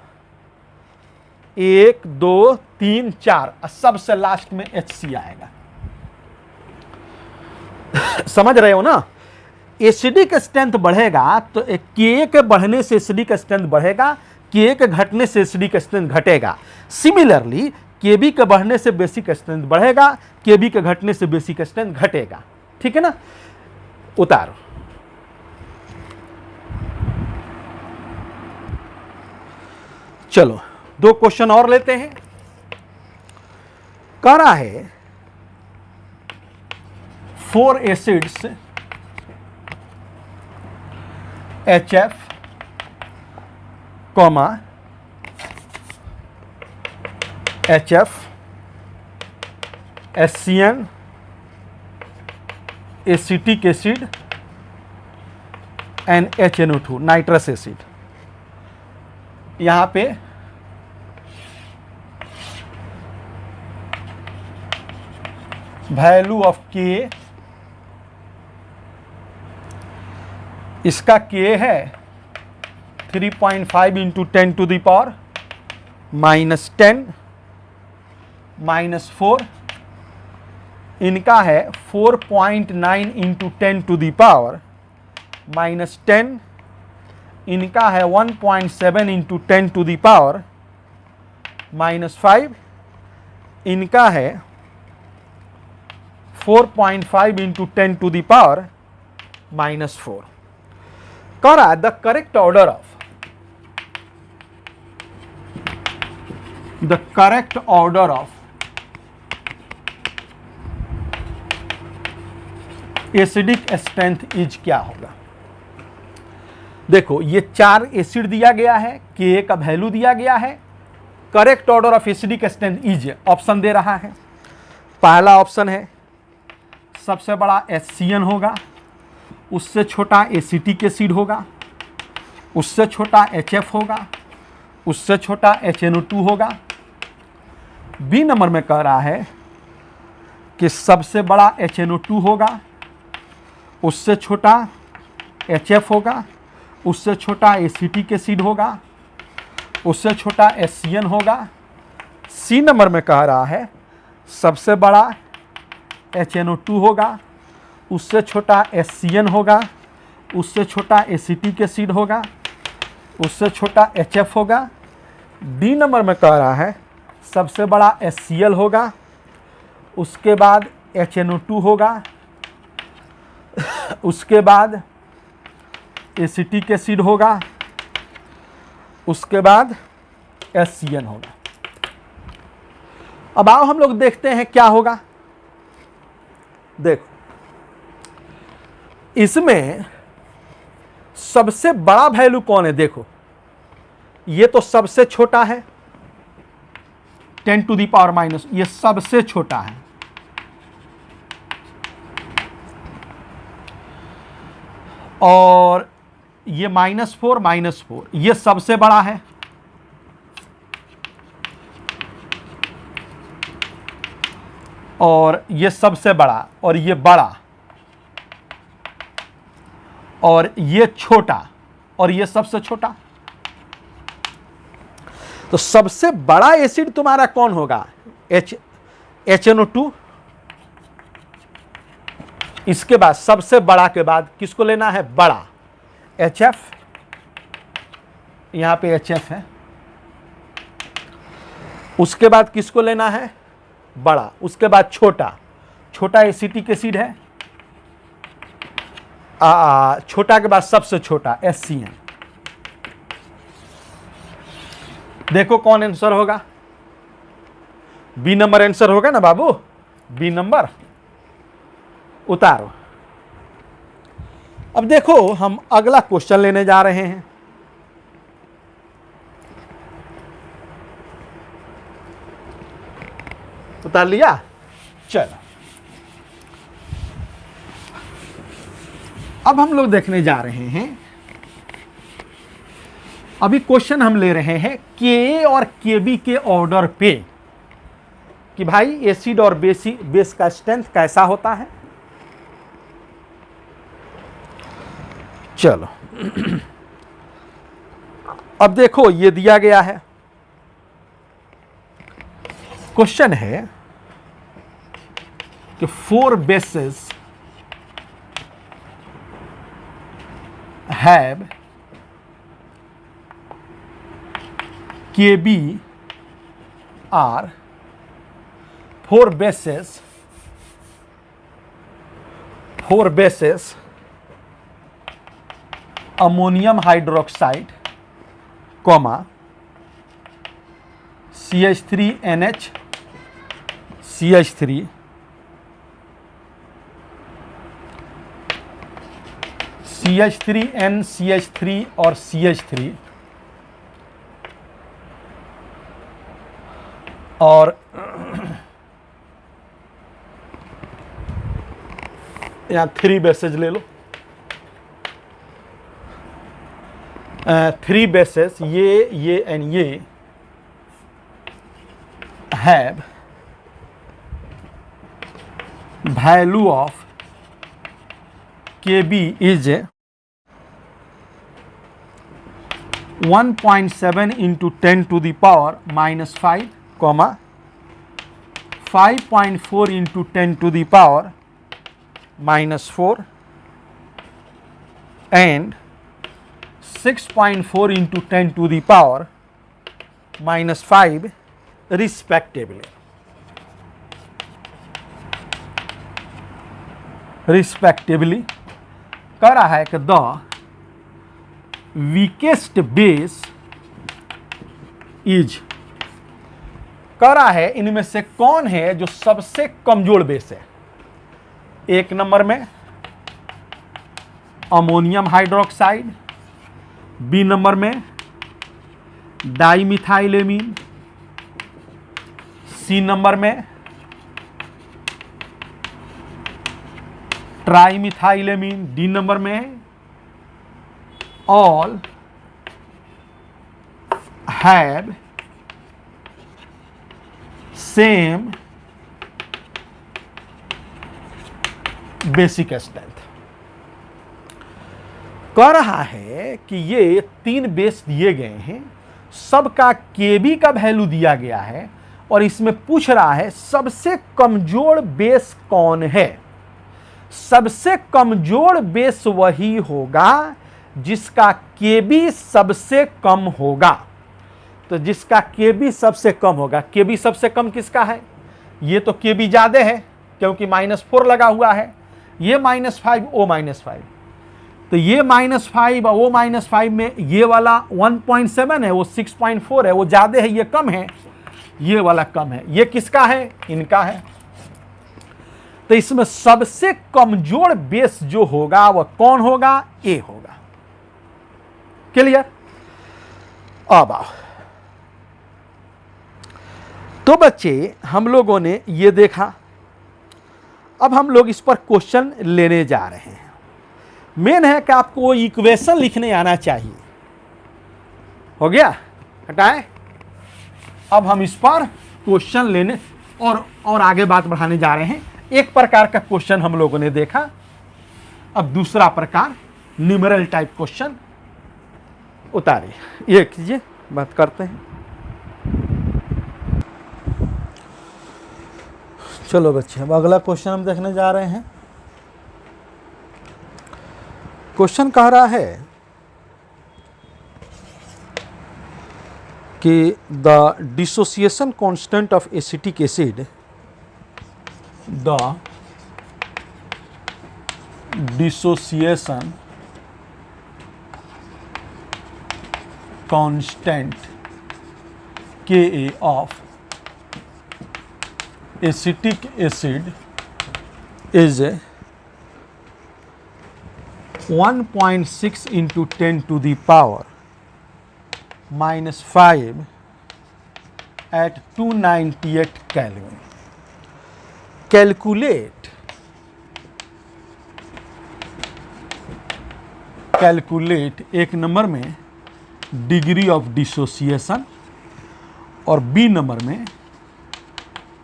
1 2 3 4 और सबसे लास्ट में HC आएगा। समझ रहे हो ना। एसिडिक स्ट्रेंथ बढ़ेगा तो Ka के बढ़ने से एसिडिक स्ट्रेंथ बढ़ेगा, Ka के घटने से एसिडिक स्ट्रेंथ घटेगा। सिमिलरली Kb के बढ़ने से बेसिक स्ट्रेंथ बढ़ेगा, Kb के घटने से बेसिक स्ट्रेंथ घटेगा, ठीक है ना। उतारो। चलो 2 क्वेश्चन और लेते हैं। कह रहा है 4 acids HF, HF, HCN, acetic acid and HNO2 nitrous acid. यहां पे वैल्यू ऑफ K, इसका K है 3.5 इंटू 10 टू द पावर -10 -4, इनका है 4.9 इंटू 10 टू द पावर -10, इनका है 1.7 इंटू 10 टू द पावर -5, इनका है 4.5 इंटू 10 टू द पावर -4। कह रहा है the correct order of acidic strength is क्या होगा। देखो ये 4 एसिड दिया गया है, के का वैल्यू दिया गया है, correct order of acidic strength is option दे रहा है। पहला ऑप्शन है सबसे बड़ा HCN होगा, उससे छोटा एसिटिक एसिड होगा, उससे छोटा HF होगा, उससे छोटा HNO2 होगा। बी नंबर में कह रहा है कि सबसे बड़ा HNO2 होगा, उससे छोटा HF होगा, उससे छोटा एसिटिक एसिड होगा, उससे छोटा HCN होगा। सी नंबर में कह रहा है सबसे बड़ा HNO2 होगा, उससे छोटा HCN होगा, उससे छोटा एसिटिक एसिड होगा, उससे छोटा HF होगा। डी नंबर में कह रहा है सबसे बड़ा HCl होगा, उसके बाद HNO2 होगा, उसके बाद एसिटिक एसिड होगा, उसके बाद HCN होगा। अब आओ हम लोग देखते हैं क्या होगा। देखो इसमें सबसे बड़ा वैल्यू कौन है। देखो ये तो सबसे छोटा है 10 टू दी पावर माइनस, ये सबसे छोटा है। और ये -4 ये सबसे बड़ा है। और ये सबसे बड़ा, और ये बड़ा, और ये छोटा, और ये सबसे छोटा। तो सबसे बड़ा एसिड तुम्हारा कौन होगा, HNO2। इसके बाद सबसे बड़ा के बाद किसको लेना है, बड़ा HF, यहां पे HF है। उसके बाद किसको लेना है, बड़ा। उसके बाद छोटा, छोटा एसिटिक एसिड है। छोटा के बाद सबसे छोटा HCN। देखो कौन आंसर होगा, बी नंबर आंसर होगा ना बाबू, बी नंबर उतारो। अब देखो हम अगला क्वेश्चन लेने जा रहे हैं। उतार लिया, चलो अब हम लोग देखने जा रहे हैं। अभी क्वेश्चन हम ले रहे हैं के और केबी के ऑर्डर पे, कि भाई एसिड और बेस का स्ट्रेंथ कैसा होता है। चलो अब देखो ये दिया गया है, क्वेश्चन है कि 4 bases have KB are 4 bases ammonium hydroxide, CH3NH CH3, CH3N CH3 और CH3, और यहाँ 3 बेसेज ले लो। 3 बेसेस ये एंड ये have value of KB is 1.7 into 10 to the power -5, comma 5.4 into 10 to the power -4 and 6.4 into 10 to the power -5 respectively. कह रहा है कि द वीकेस्ट बेस इज, कह रहा है इनमें से कौन है जो सबसे कमजोर बेस है। 1 नंबर में अमोनियम हाइड्रोक्साइड, बी नंबर में डाइमिथाइलेमीन, सी नंबर में ट्राइमिथाइलेमीन, डी नंबर में all have same basic strength. कह रहा है कि ये 3 बेस दिए गए हैं, सबका केबी का वैल्यू दिया गया है और इसमें पूछ रहा है सबसे कमजोर बेस कौन है। सबसे कमजोर बेस वही होगा जिसका केबी सबसे कम होगा। तो जिसका केबी सबसे कम होगा, केबी सबसे कम किसका है? ये तो केबी ज्यादा है क्योंकि -4 लगा हुआ है, ये -5 ओ -5, तो ये -5 और वो -5 में ये वाला 1.7 है, वो 6.4 है, वो ज्यादा है, ये कम है, ये वाला कम है। ये किसका है? इनका है। तो इसमें सबसे कमजोर बेस जो होगा वह कौन होगा? ए होगा। क्लियर? अब आओ, तो बच्चे हम लोगों ने ये देखा, अब हम लोग इस पर क्वेश्चन लेने जा रहे हैं। मेन है कि आपको इक्वेशन लिखने आना चाहिए। हो गया? हटाए। अब हम इस पर क्वेश्चन लेने और आगे बात बढ़ाने जा रहे हैं। एक प्रकार का क्वेश्चन हम लोगों ने देखा, अब दूसरा प्रकार न्यूमेरल टाइप क्वेश्चन उतारिए। ये कीजिए, बात करते हैं। चलो बच्चे, अब अगला क्वेश्चन हम देखने जा रहे हैं। क्वेश्चन कह रहा है कि the dissociation constant of acetic acid, the dissociation constant Ka of acetic acid is 1.6 into 10 to the power -5 at 298 Kelvin. Calculate 1 number में डिग्री ऑफ डिसोसिएशन और बी नंबर में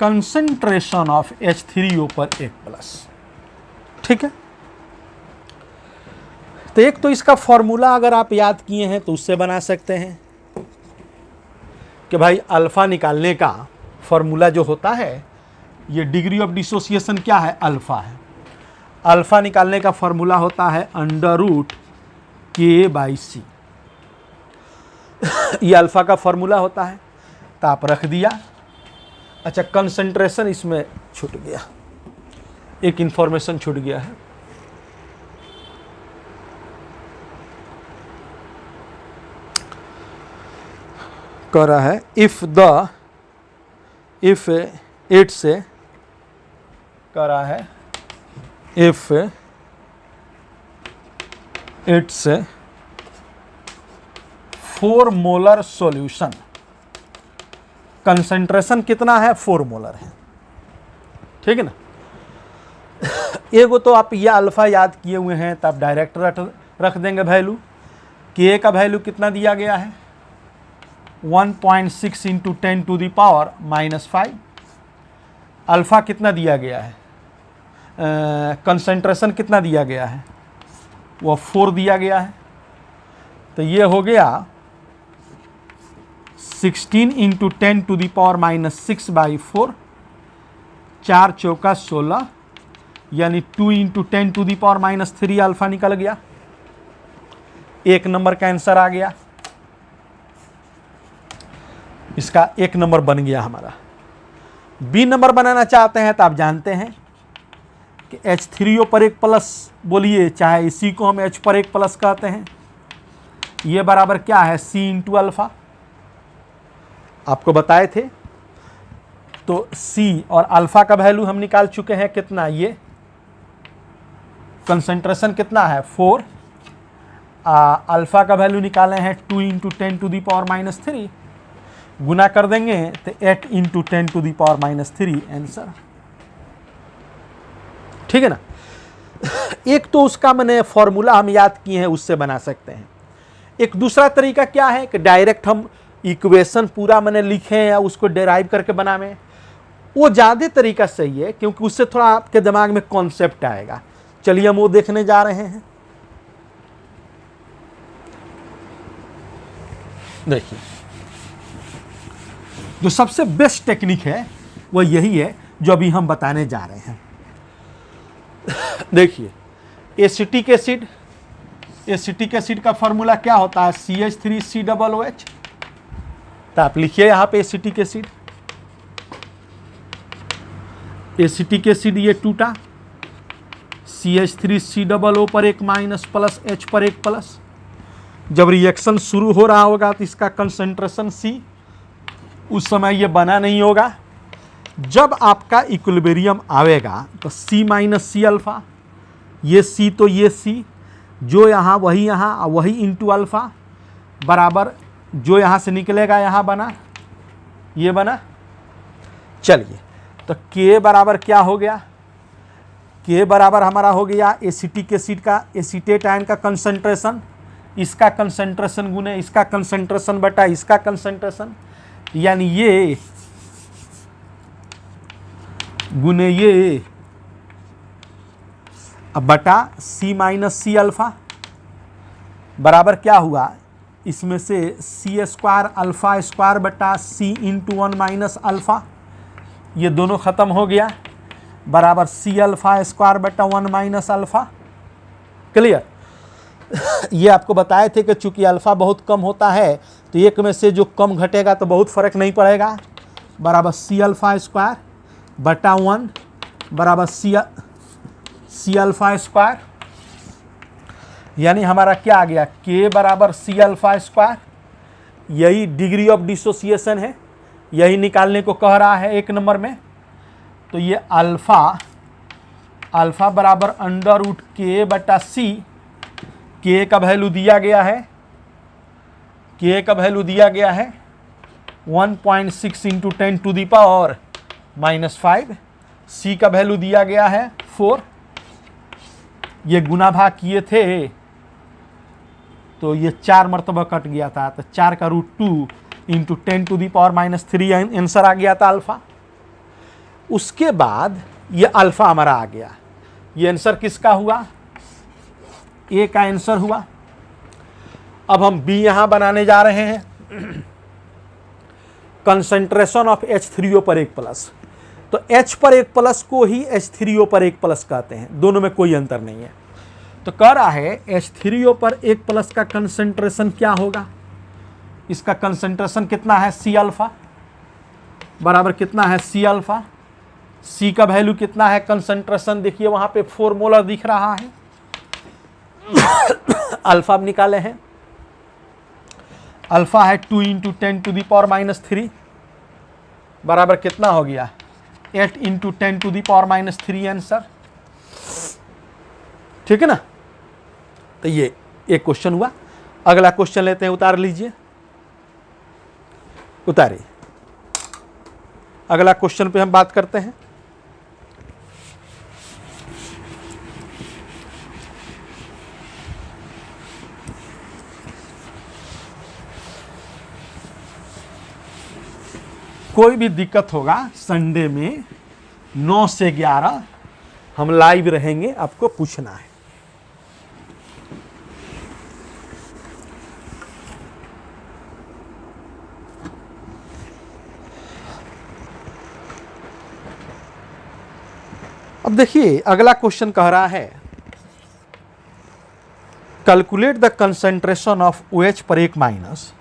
कंसंट्रेशन ऑफ H3O पर 1+। ठीक है, तो एक तो इसका फॉर्मूला अगर आप याद किए हैं तो उससे बना सकते हैं कि भाई अल्फा निकालने का फॉर्मूला जो होता है, ये डिग्री ऑफ डिसोसिएशन क्या है? अल्फा है। अल्फा निकालने का फॉर्मूला होता है √K/C। ये अल्फा का फॉर्मूला होता है, तो आप रख दिया। अच्छा, कंसंट्रेशन इसमें छूट गया, एक इंफॉर्मेशन छूट गया है। कह रहा है इफ इट से, कह रहा है if it's 4 molar solution, concentration कितना है? 4 मोलर है। ठीक है ना। एगो तो आप यह अल्फा याद किए हुए हैं, तो आप डायरेक्ट रख देंगे वैल्यू। के का वैल्यू कितना दिया गया है? 1.6 into 10 to the power -5। Alpha कितना दिया गया है? कंसंट्रेशन कितना दिया गया है? वो 4 दिया गया है। तो ये हो गया 16 इंटू 10 टू दी पावर -6/4, 4 चौका 16, यानी 2 into 10 to the power -3 alpha निकल गया। एक नंबर का आंसर आ गया, इसका एक नंबर बन गया हमारा। बी नंबर बनाना चाहते हैं तो आप जानते हैं कि H3O पर एक प्लस बोलिए, चाहे इसी को हम H पर एक प्लस कहते हैं, ये बराबर क्या है C इंटू अल्फा, आपको बताए थे। तो C और अल्फा का वैल्यू हम निकाल चुके हैं कितना, ये कंसंट्रेशन कितना है 4, अल्फा का वैल्यू निकाले हैं 2 इंटू 10 टू दी पावर -3, गुना कर देंगे तो 8 into 10 to the power -3 answer. ठीक है ना। एक तो उसका मैंने फॉर्मूला हम याद किए हैं, उससे बना सकते हैं। एक दूसरा तरीका क्या है कि डायरेक्ट हम इक्वेशन पूरा मैंने लिखे या उसको डेराइव करके बनावे, वो ज़्यादा तरीका सही है, क्योंकि उससे थोड़ा आपके दिमाग में कॉन्सेप्ट आएगा। चलिए हम वो देखने जा रहे हैं। देखिए, जो सबसे बेस्ट टेक्निक है वो यही है जो अभी हम बताने जा रहे हैं। देखिए, एसिटिक एसिड का फॉर्मूला क्या होता है, CH3COOH। तो आप लिखिए यहाँ पे एसिटिक एसिड ये टूटा, CH3COO पर एक माइनस प्लस H पर एक प्लस। जब रिएक्शन शुरू हो रहा होगा तो इसका कंसंट्रेशन C, उस समय ये बना नहीं होगा। जब आपका इक्विलिब्रियम आवेगा तो C माइनस C अल्फा, ये C तो ये C, जो यहाँ वही इंटू अल्फा बराबर जो यहाँ से निकलेगा यहाँ बना, ये बना। चलिए, तो K बराबर क्या हो गया, K बराबर हमारा हो गया एसिटिक एसिड का एसीटेट आयन का कंसंट्रेशन, इसका कंसंट्रेशन गुने इसका कंसंट्रेशन बटा इसका कंसंट्रेशन, यानी ये गुने ये अब बटा C माइनस C अल्फा बराबर क्या हुआ, इसमें से C² अल्फा स्क्वायर बटा C इंटू 1 माइनस अल्फा, ये दोनों ख़त्म हो गया, बराबर C अल्फा स्क्वायर बटा 1 माइनस अल्फा। क्लियर। ये आपको बताए थे कि चूंकि अल्फा बहुत कम होता है तो एक में से जो कम घटेगा तो बहुत फर्क नहीं पड़ेगा, बराबर C अल्फा स्क्वायर बटा 1 बराबर C अल्फा स्क्वायर, यानी हमारा क्या आ गया, K बराबर C अल्फा स्क्वायर। यही डिग्री ऑफ डिसोसिएशन है, यही निकालने को कह रहा है एक नंबर में। तो ये अल्फा बराबर √K बटा C, K का वैल्यू दिया गया है, K का वैल्यू दिया गया है 1.6 into 10 to the power -5, C का वैल्यू दिया गया है 4। ये गुना भाग किए थे तो ये 4 मरतबा कट गया था, तो 4 का √2 into 10 to the power -3 answer आ गया था अल्फा। उसके बाद ये अल्फा हमारा आ गया, ये आंसर किसका हुआ, ए का आंसर हुआ। अब हम बी यहां बनाने जा रहे हैं, कंसंट्रेशन ऑफ H3O पर एक प्लस। तो H पर एक प्लस को ही H3O पर एक प्लस कहते हैं, दोनों में कोई अंतर नहीं है। तो कह रहा है H3O पर एक प्लस का कंसंट्रेशन क्या होगा, इसका कंसंट्रेशन कितना है C अल्फा बराबर कितना है C अल्फा, C का वैल्यू कितना है कंसंट्रेशन, देखिए वहां पे 4 मोलर दिख रहा है। अल्फा अब निकाले हैं, अल्फा है 2 इंटू 10 टू दी पावर -3 बराबर कितना हो गया 8 into 10 to the power -3 answer. ठीक है ना। तो ये एक क्वेश्चन हुआ। अगला क्वेश्चन लेते हैं, उतार लीजिए, उतारिए। अगला क्वेश्चन पे हम बात करते हैं। कोई भी दिक्कत होगा संडे में 9 से 11 हम लाइव रहेंगे, आपको पूछना है। अब देखिए अगला क्वेश्चन कह रहा है calculate the concentration of OH पर 1 माइनस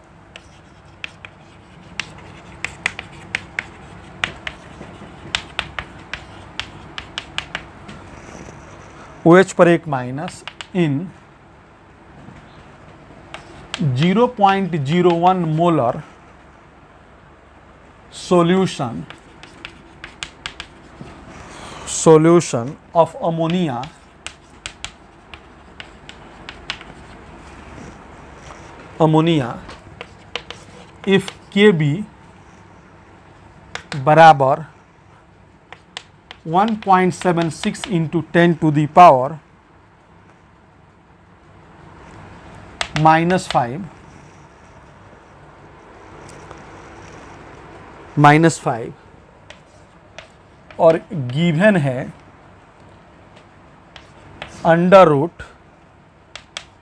OH पर 1 minus in 0.01 molar solution of ammonia if Kb बराबर 1.76 into 10 to the power -5 और गिवन है under root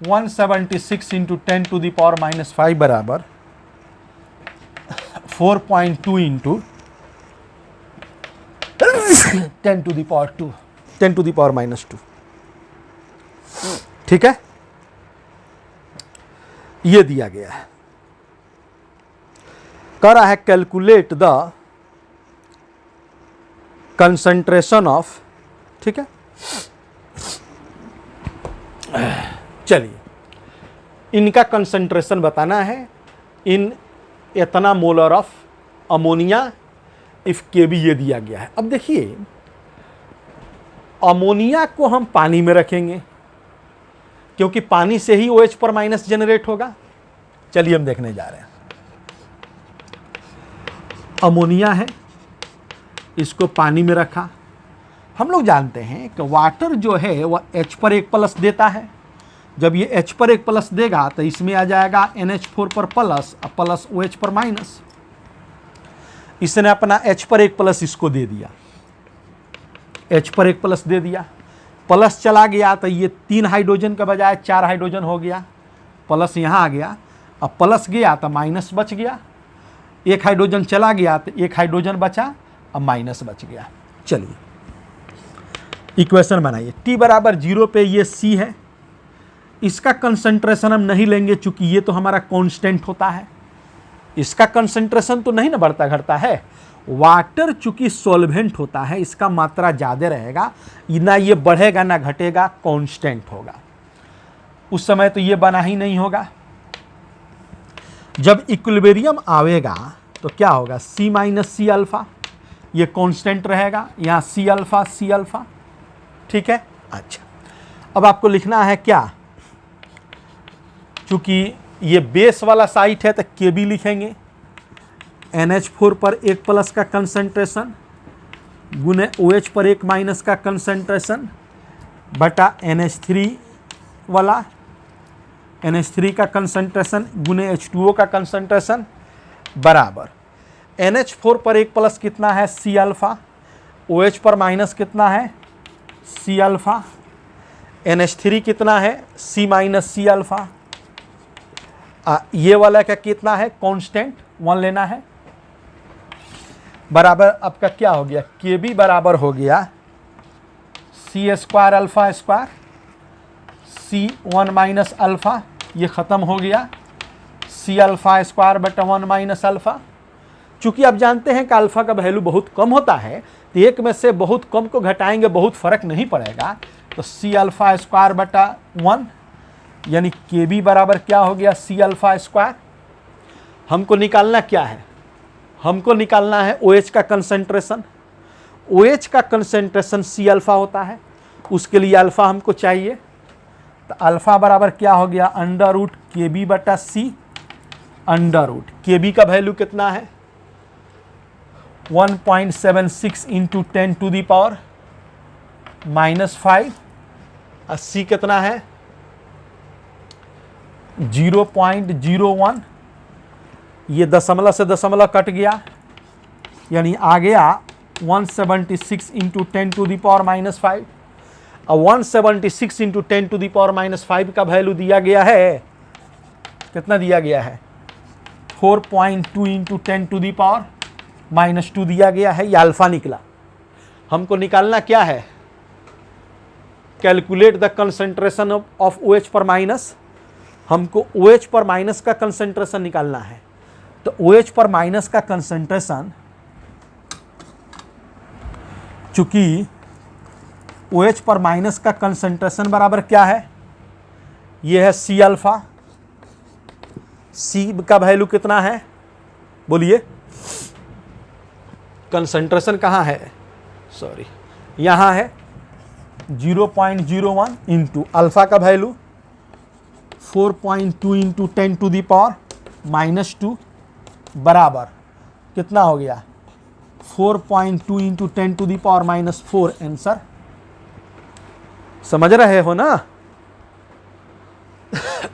176 into 10 to the power -5 बराबर 4.2 into 10 to the power 2 10 to the power -2। ठीक है, ये दिया गया है। कह रहा है कैलकुलेट द कंसंट्रेशन ऑफ, ठीक है, चलिए इनका कंसंट्रेशन बताना है इन इतना molar of ammonia if Kb ये दिया गया है। अब देखिए अमोनिया को हम पानी में रखेंगे क्योंकि पानी से ही OH पर माइनस जनरेट होगा। चलिए हम देखने जा रहे हैं। अमोनिया है, इसको पानी में रखा। हम लोग जानते हैं कि वाटर जो है वह H पर 1 प्लस देता है। जब ये H पर 1 प्लस देगा तो इसमें आ जाएगा NH4 पर प्लस और प्लस OH पर माइनस। इसने अपना H पर 1 प्लस इसको दे दिया, H पर 1 प्लस दे दिया, प्लस चला गया तो ये 3 हाइड्रोजन के बजाय 4 हाइड्रोजन हो गया, प्लस यहाँ आ गया। अब प्लस गया तो माइनस बच गया, 1 हाइड्रोजन चला गया तो 1 हाइड्रोजन बचा, अब माइनस बच गया। चलिए इक्वेशन बनाइए। T बराबर 0 पे ये C है, इसका कंसंट्रेशन हम नहीं लेंगे चूंकि ये तो हमारा कांस्टेंट होता है, इसका कंसंट्रेशन तो नहीं ना बढ़ता घटता है। वाटर चूंकि सॉल्वेंट होता है इसका मात्रा ज़्यादा रहेगा, ना ये बढ़ेगा ना घटेगा, कांस्टेंट होगा। उस समय तो ये बना ही नहीं होगा। जब इक्विलिब्रियम आवेगा तो क्या होगा, C माइनस C अल्फा, ये कांस्टेंट रहेगा, यहाँ C अल्फा। ठीक है, अच्छा अब आपको लिखना है क्या, चूंकि ये बेस वाला साइट है तो Kb लिखेंगे, NH4 पर 1 प्लस का कंसंट्रेशन गुने OH पर 1 माइनस का कंसंट्रेशन बटा NH3 वाला, NH3 का कंसंट्रेशन गुने H2O का कंसंट्रेशन बराबर NH4 पर 1 प्लस कितना है C अल्फा, OH पर माइनस कितना है C अल्फा, NH3 कितना है C माइनस C अल्फा, ये वाला का कितना है कांस्टेंट 1 लेना है, बराबर आपका क्या हो गया, Kb बराबर हो गया C square alpha square C1 minus alpha, ये ख़त्म हो गया C अल्फा स्क्वायर बटा 1 माइनस अल्फा। चूँकि आप जानते हैं कि अल्फ़ा का वैल्यू बहुत कम होता है तो एक में से बहुत कम को घटाएंगे बहुत फ़र्क नहीं पड़ेगा, तो C अल्फा स्क्वायर बटा 1 यानी Kb बराबर क्या हो गया C अल्फा स्क्वायर। हमको निकालना क्या है, हमको निकालना है OH का कंसंट्रेशन। OH का कंसंट्रेशन C अल्फा होता है, उसके लिए अल्फ़ा हमको चाहिए, तो अल्फ़ा बराबर क्या हो गया अंडर रूट Kb बटा C। अंडर रूट Kb का वैल्यू कितना है 1.76 इंटू 10 टू दी पावर -5 और C कितना है 0.01, ये दशमलव से दशमलव कट गया यानी आ गया 176 इंटू 10 टू दी पावर -5। और 176 इंटू 10 टू दी पावर -5 का वैल्यू दिया गया है, कितना दिया गया है 4.2 इंटू 10 टू दी पावर -2 दिया गया है, ये अल्फ़ा निकला। हमको निकालना क्या है calculate the concentration of OH पर माइनस, हमको OH पर माइनस का कंसंट्रेशन निकालना है। तो OH पर माइनस का कंसंट्रेशन, चूंकि OH पर माइनस का कंसंट्रेशन बराबर क्या है, ये है C अल्फा। C का वैल्यू कितना है बोलिए, कंसंट्रेशन कहाँ है, सॉरी यहाँ है 0.01 इंटू अल्फा का value 4.2 into 10 to the power -2 बराबर कितना हो गया 4.2 into 10 to the power -4। Answer समझ रहे हो ना।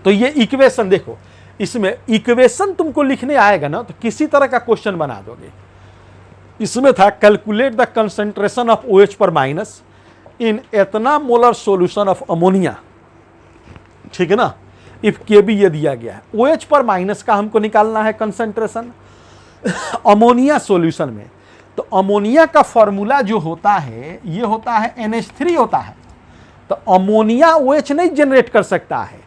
तो ये इक्वेशन देखो, इसमें इक्वेशन तुमको लिखने आएगा ना तो किसी तरह का क्वेश्चन बना दोगे। इसमें था calculate the concentration of OH पर माइनस इन इतना मोलर सॉल्यूशन ऑफ अमोनिया, ठीक है ना, इफ Kb ये दिया गया है। OH पर माइनस का हमको निकालना है कंसंट्रेशन अमोनिया सॉल्यूशन में। तो अमोनिया का फॉर्मूला जो होता है ये होता है NH3 होता है। तो अमोनिया OH नहीं जनरेट कर सकता है।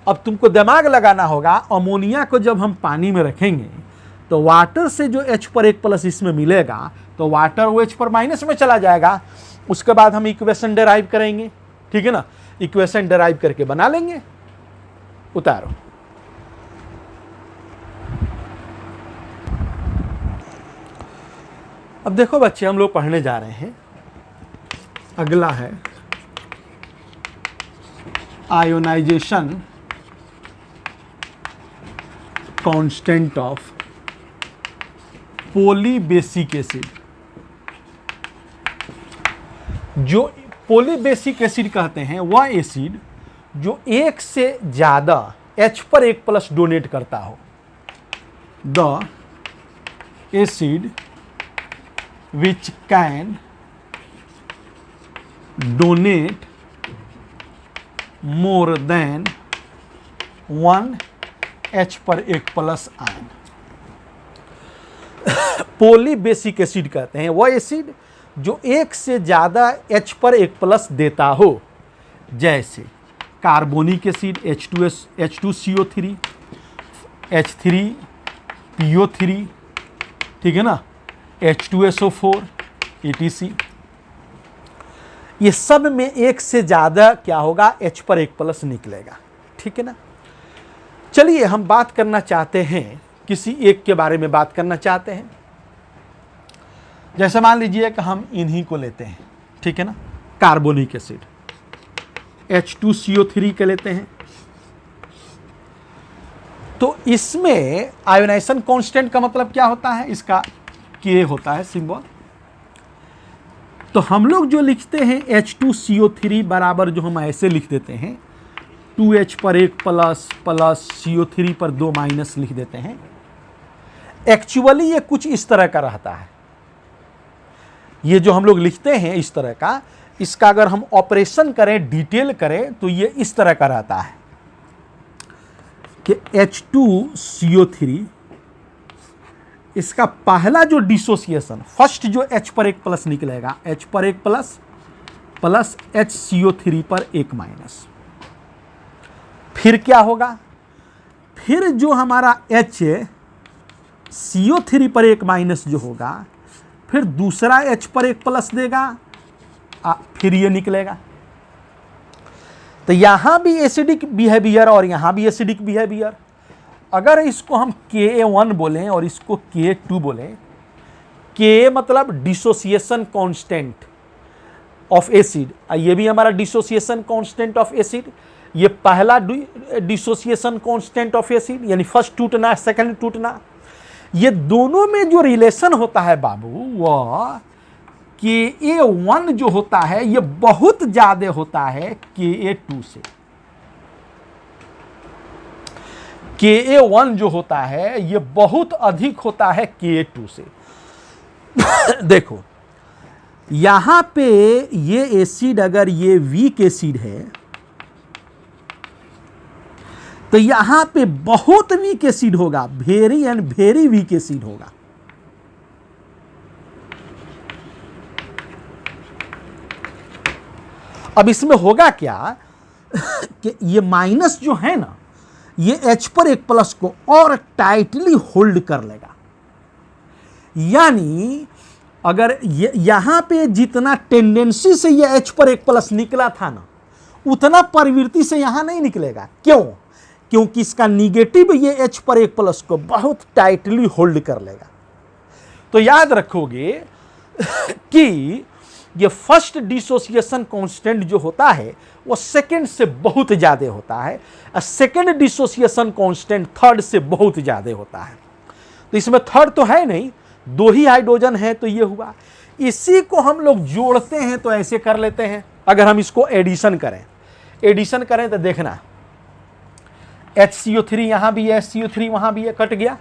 अब तुमको दिमाग लगाना होगा, अमोनिया को जब हम पानी में रखेंगे तो वाटर से जो H पर 1+ इसमें मिलेगा तो वाटर OH पर माइनस में चला जाएगा। उसके बाद हम इक्वेशन डेराइव करेंगे, ठीक है ना, इक्वेशन डेराइव करके बना लेंगे। उतारो। अब देखो बच्चे, हम लोग पढ़ने जा रहे हैं, अगला है ionization constant of polybasic acid. जो पॉलीबेसिक एसिड कहते हैं वह एसिड जो एक से ज्यादा H पर 1+ डोनेट करता हो। The acid which can donate more than 1 H पर 1+ आयन। पॉलीबेसिक एसिड कहते हैं वह एसिड जो एक से ज्यादा H पर 1+ देता हो, जैसे कार्बोनिक एसिड H2CO3, H3PO3, ठीक है ना, H2SO4 etc। ये सब में एक से ज्यादा क्या होगा, H पर 1+ निकलेगा, ठीक है ना। चलिए हम बात करना चाहते हैं, किसी एक के बारे में बात करना चाहते हैं। जैसे मान लीजिए कि हम इन्हीं को लेते हैं, ठीक है ना, कार्बोनिक एसिड H2CO3 के लेते हैं। तो इसमें आयोनाइजेशन कांस्टेंट का मतलब क्या होता है, इसका K होता है सिंबल। तो हम लोग जो लिखते हैं H2CO3 बराबर, जो हम ऐसे लिख देते हैं 2H पर 1+ प्लस CO3 पर 2- लिख देते हैं। एक्चुअली ये कुछ इस तरह का रहता है। ये जो हम लोग लिखते हैं इस तरह का, इसका अगर हम ऑपरेशन करें, डिटेल करें, तो ये इस तरह का रहता है कि H2CO3, इसका पहला जो डिसोसिएशन, फर्स्ट जो H पर 1+ निकलेगा, H पर 1+ प्लस HCO3 पर 1-। फिर क्या होगा, फिर जो हमारा HCO3 पर 1- जो होगा, फिर दूसरा H पर 1+ देगा, फिर ये निकलेगा। तो यहां भी एसिडिक बिहेवियर और यहां भी एसिडिक बिहेवियर। अगर इसको हम Ka1 बोलें और इसको Ka2 बोलें, Ka मतलब डिसोसिएशन कांस्टेंट ऑफ एसिड, ये भी हमारा डिसोसिएशन कांस्टेंट ऑफ एसिड। ये पहला डिसोसिएशन कांस्टेंट ऑफ एसिड, यानी फर्स्ट टूटना, सेकंड टूटना। ये दोनों में जो रिलेशन होता है बाबू, वह Ka1 जो होता है ये बहुत ज्यादा होता है Ka2 से। Ka1 जो होता है ये बहुत अधिक होता है Ka2 से। देखो यहां पे ये एसिड, अगर ये वीक एसिड है तो यहां पे बहुत वीक एसिड होगा, very and very weak acid होगा। अब इसमें होगा क्या कि ये माइनस जो है ना, ये H पर एक प्लस को और टाइटली होल्ड कर लेगा। यानी अगर यहां पे जितना टेंडेंसी से ये H पर एक प्लस निकला था ना, उतना प्रवृत्ति से यहां नहीं निकलेगा। क्यों? क्योंकि इसका निगेटिव ये H पर एक प्लस को बहुत टाइटली होल्ड कर लेगा। तो याद रखोगे कि ये फर्स्ट डिसोसिएशन कांस्टेंट जो होता है वो सेकंड से बहुत ज़्यादा होता है, और सेकंड डिसोसिएशन कांस्टेंट थर्ड से बहुत ज़्यादा होता है। तो इसमें थर्ड तो है नहीं, 2 ही हाइड्रोजन है, तो ये हुआ। इसी को हम लोग जोड़ते हैं तो ऐसे कर लेते हैं। अगर हम इसको एडिशन करें तो देखना HCO3 यहाँ भी है, HCO3 वहाँ भी है, कट गया।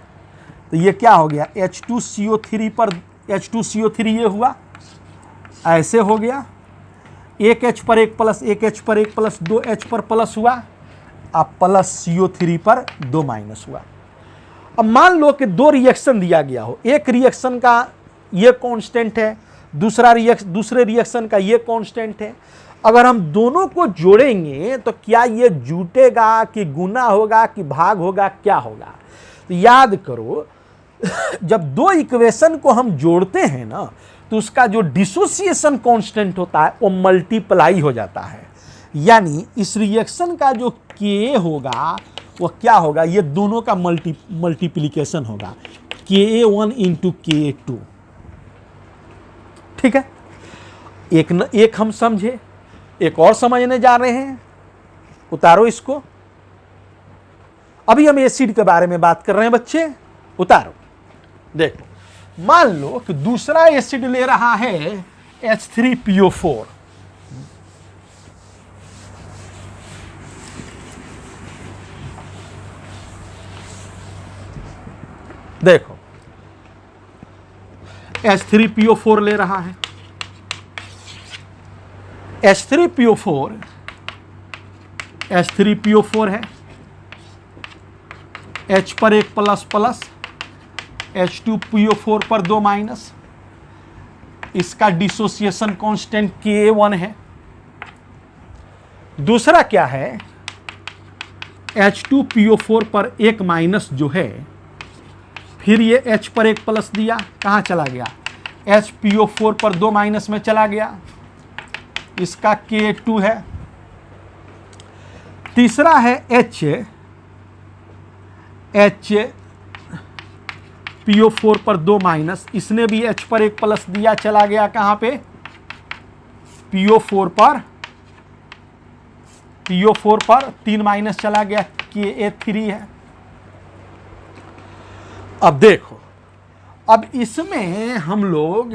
तो ये क्या हो गया, H2CO3 पर H2CO3 ये हुआ, ऐसे हो गया। एक H पर एक प्लस, एक H पर एक प्लस, 2 H पर प्लस हुआ, अब प्लस CO3 पर 2 माइनस हुआ। अब मान लो कि 2 रिएक्शन दिया गया हो, एक रिएक्शन का ये कांस्टेंट है, दूसरे रिएक्शन का ये कांस्टेंट है। अगर हम दोनों को जोड़ेंगे तो क्या ये जुटेगा कि गुना होगा कि भाग होगा, क्या होगा? तो याद करो, जब 2 इक्वेशन को हम जोड़ते हैं ना, तो उसका जो डिसोसिएशन कांस्टेंट होता है वो मल्टीप्लाई हो जाता है। यानी इस रिएक्शन का जो Ka होगा वो क्या होगा, ये दोनों का मल्टीप्लिकेशन होगा, Ka1 इंटू Ka2। ठीक है, एक हम समझे, एक और समझने जा रहे हैं। उतारो इसको। अभी हम एसिड के बारे में बात कर रहे हैं बच्चे, उतारो। देखो, मान लो कि दूसरा एसिड ले रहा है H3PO4। देखो, H3PO4 ले रहा है। H3PO4 है, H पर एक प्लस प्लस, H2PO4 पर 2 माइनस। इसका डिसोसिएशन कांस्टेंट Ka1 है। दूसरा क्या है, H2PO4 पर एक माइनस जो है, फिर ये H पर एक प्लस दिया, कहाँ चला गया, HPO4 पर 2 माइनस में चला गया, इसका Ka2 है। तीसरा है HPO4 पर 2 माइनस, इसने भी H पर एक प्लस दिया, चला गया कहाँ पे, PO4 पर 3 माइनस चला गया, Ka3 है। अब देखो, अब इसमें हम लोग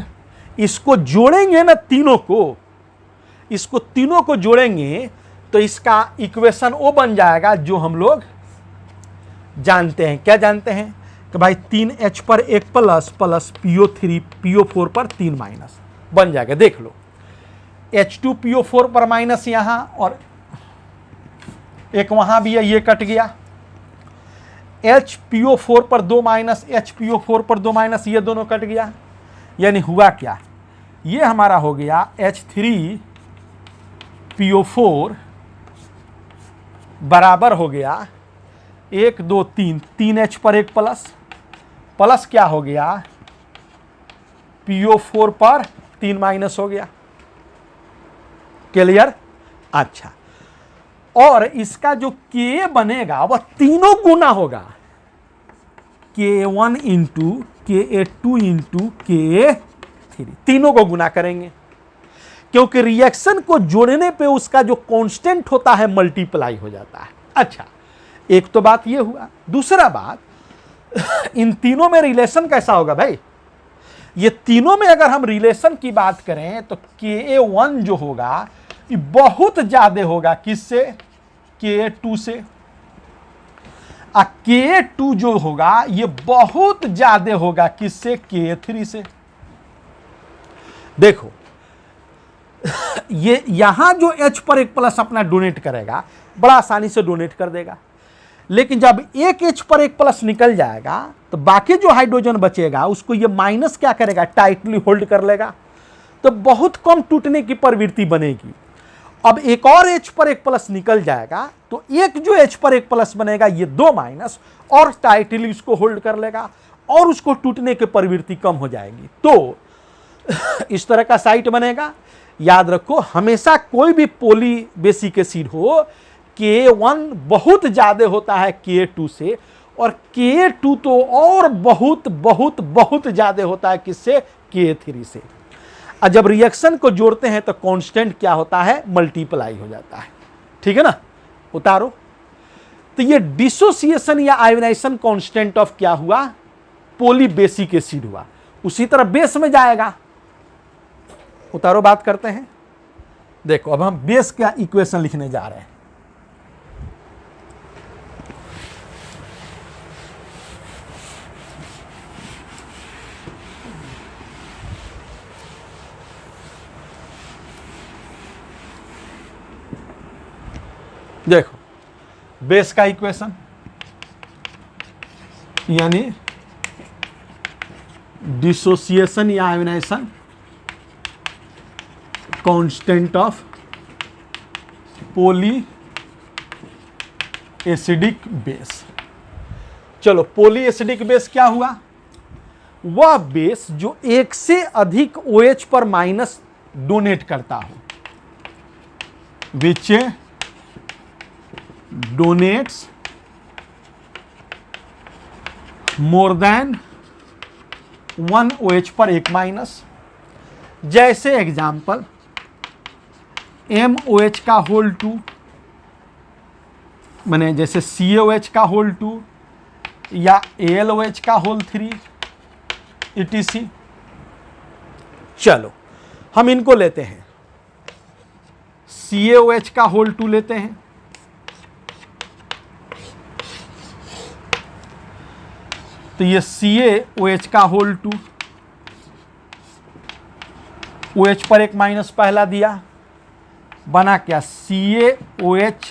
इसको जोड़ेंगे ना, इसको तीनों को जोड़ेंगे तो इसका इक्वेशन वो बन जाएगा जो हम लोग जानते हैं। क्या जानते हैं कि भाई 3H पर एक प्लस प्लस PO4 पर 3 माइनस बन जाएगा। देख लो, H2PO4 पर माइनस यहाँ और एक वहाँ भी है, ये कट गया। HPO4 पर 2 माइनस, HPO4 पर 2 माइनस, ये दोनों कट गया। यानी हुआ क्या, ये हमारा हो गया H3PO4 बराबर हो गया 1 2 3, 3H पर एक प्लस, प्लस क्या हो गया, PO4 पर 3 माइनस हो गया। क्लियर? अच्छा, और इसका जो Ka बनेगा वह तीनों गुना होगा, Ka1 into Ka2 into Ka3, तीनों को गुना करेंगे, क्योंकि रिएक्शन को जोड़ने पे उसका जो कांस्टेंट होता है मल्टीप्लाई हो जाता है। अच्छा, एक तो बात ये हुआ। दूसरा बात, इन तीनों में रिलेशन कैसा होगा भाई, ये तीनों में अगर हम रिलेशन की बात करें तो Ka1 जो होगा ये बहुत ज्यादा होगा किससे, Ka2 से, और Ka2 जो होगा ये बहुत ज्यादा होगा किससे, Ka3 से। देखो, ये यहां जो H पर एक प्लस अपना डोनेट करेगा, बड़ा आसानी से डोनेट कर देगा, लेकिन जब एक H पर एक प्लस निकल जाएगा तो बाकी जो हाइड्रोजन बचेगा उसको ये माइनस क्या करेगा, टाइटली होल्ड कर लेगा, तो बहुत कम टूटने की प्रवृत्ति बनेगी। अब एक और H पर एक प्लस निकल जाएगा, तो एक जो H पर एक प्लस बनेगा ये 2 माइनस, और टाइटली उसको होल्ड कर लेगा और उसको टूटने की प्रवृत्ति कम हो जाएगी। तो इस तरह का साइट बनेगा। याद रखो, हमेशा कोई भी पॉली बेसिक एसिड हो, K1 बहुत ज्यादा होता है K2 से, और K2 तो और बहुत बहुत बहुत ज्यादा होता है किससे? K3 से। और जब रिएक्शन को जोड़ते हैं तो कांस्टेंट क्या होता है? मल्टीप्लाई हो जाता है। ठीक है ना? उतारो। तो ये डिसोसिएशन या आयोनाइजेशन कांस्टेंट ऑफ क्या हुआ? पॉली बेसिक एसिड हुआ। उसी तरह बेस में जाएगा। उतारो, बात करते हैं। देखो, अब हम बेस का इक्वेशन लिखने जा रहे हैं। देखो, बेस का इक्वेशन यानी डिसोसिएशन या ionization constant of poly acidic base. चलो, पॉली एसिडिक बेस क्या हुआ? वह बेस जो एक से अधिक OH पर माइनस डोनेट करता हो, विच donates more than 1 OH पर एक माइनस। जैसे एग्जाम्पल MOH का होल 2, माने जैसे CaOH का होल 2 या AlOH का होल 3 etc। चलो, हम इनको लेते हैं। CaOH का होल 2 लेते हैं। तो ये CaOH का होल 2, OH पर एक माइनस पहला दिया, बना क्या? CaOH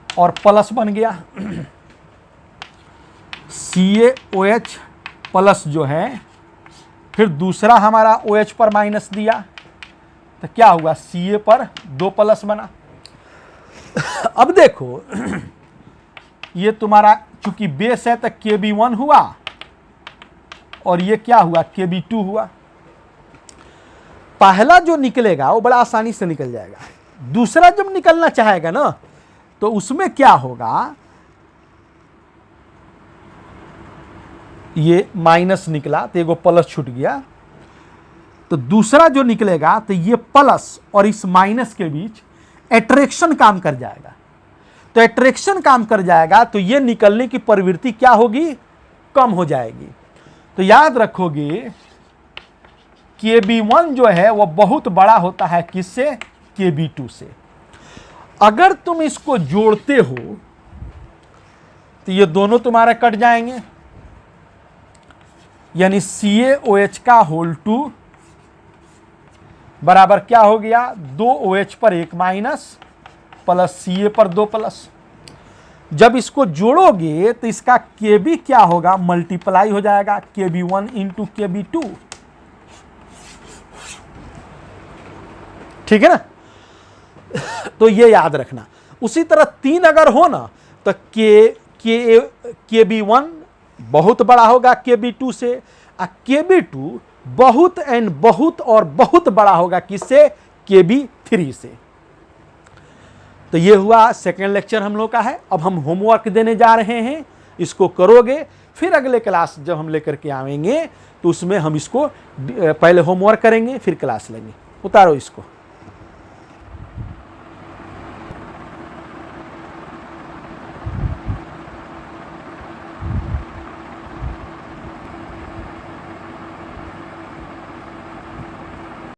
और प्लस बन गया। CaOH प्लस जो है, फिर दूसरा हमारा OH पर माइनस दिया, तो क्या हुआ? Ca पर 2 प्लस बना। अब देखो, ये तुम्हारा चूंकि बेस है तो Kb1 हुआ, और ये क्या हुआ? Kb2 हुआ। पहला जो निकलेगा वो बड़ा आसानी से निकल जाएगा। दूसरा जब निकलना चाहेगा ना, तो उसमें क्या होगा? ये माइनस निकला तो एगो प्लस छूट गया, तो दूसरा जो निकलेगा तो ये प्लस और इस माइनस के बीच अट्रैक्शन काम कर जाएगा। तो अट्रैक्शन काम कर जाएगा तो ये निकलने की प्रवृत्ति क्या होगी? कम हो जाएगी। तो याद रखोगे, Kb1 जो है वह बहुत बड़ा होता है किससे? Kb2 से। अगर तुम इसको जोड़ते हो तो ये दोनों तुम्हारे कट जाएंगे, यानी CaOH का होल 2 बराबर क्या हो गया? 2 OH पर एक माइनस प्लस Ca पर 2 प्लस। जब इसको जोड़ोगे तो इसका Kb क्या होगा? मल्टीप्लाई हो जाएगा, Kb1 इंटू Kb2। ठीक है ना? तो ये याद रखना। उसी तरह 3 अगर हो ना, तो Kb1 बहुत बड़ा होगा Kb2 से, और Kb2 बहुत एंड बहुत और बहुत बड़ा होगा किससे? Kb3 से। तो ये हुआ सेकेंड लेक्चर हम लोग का है। अब हम होमवर्क देने जा रहे हैं, इसको करोगे, फिर अगले क्लास जब हम लेकर के आएंगे तो उसमें हम इसको पहले होमवर्क करेंगे, फिर क्लास लेंगे। उतारो इसको।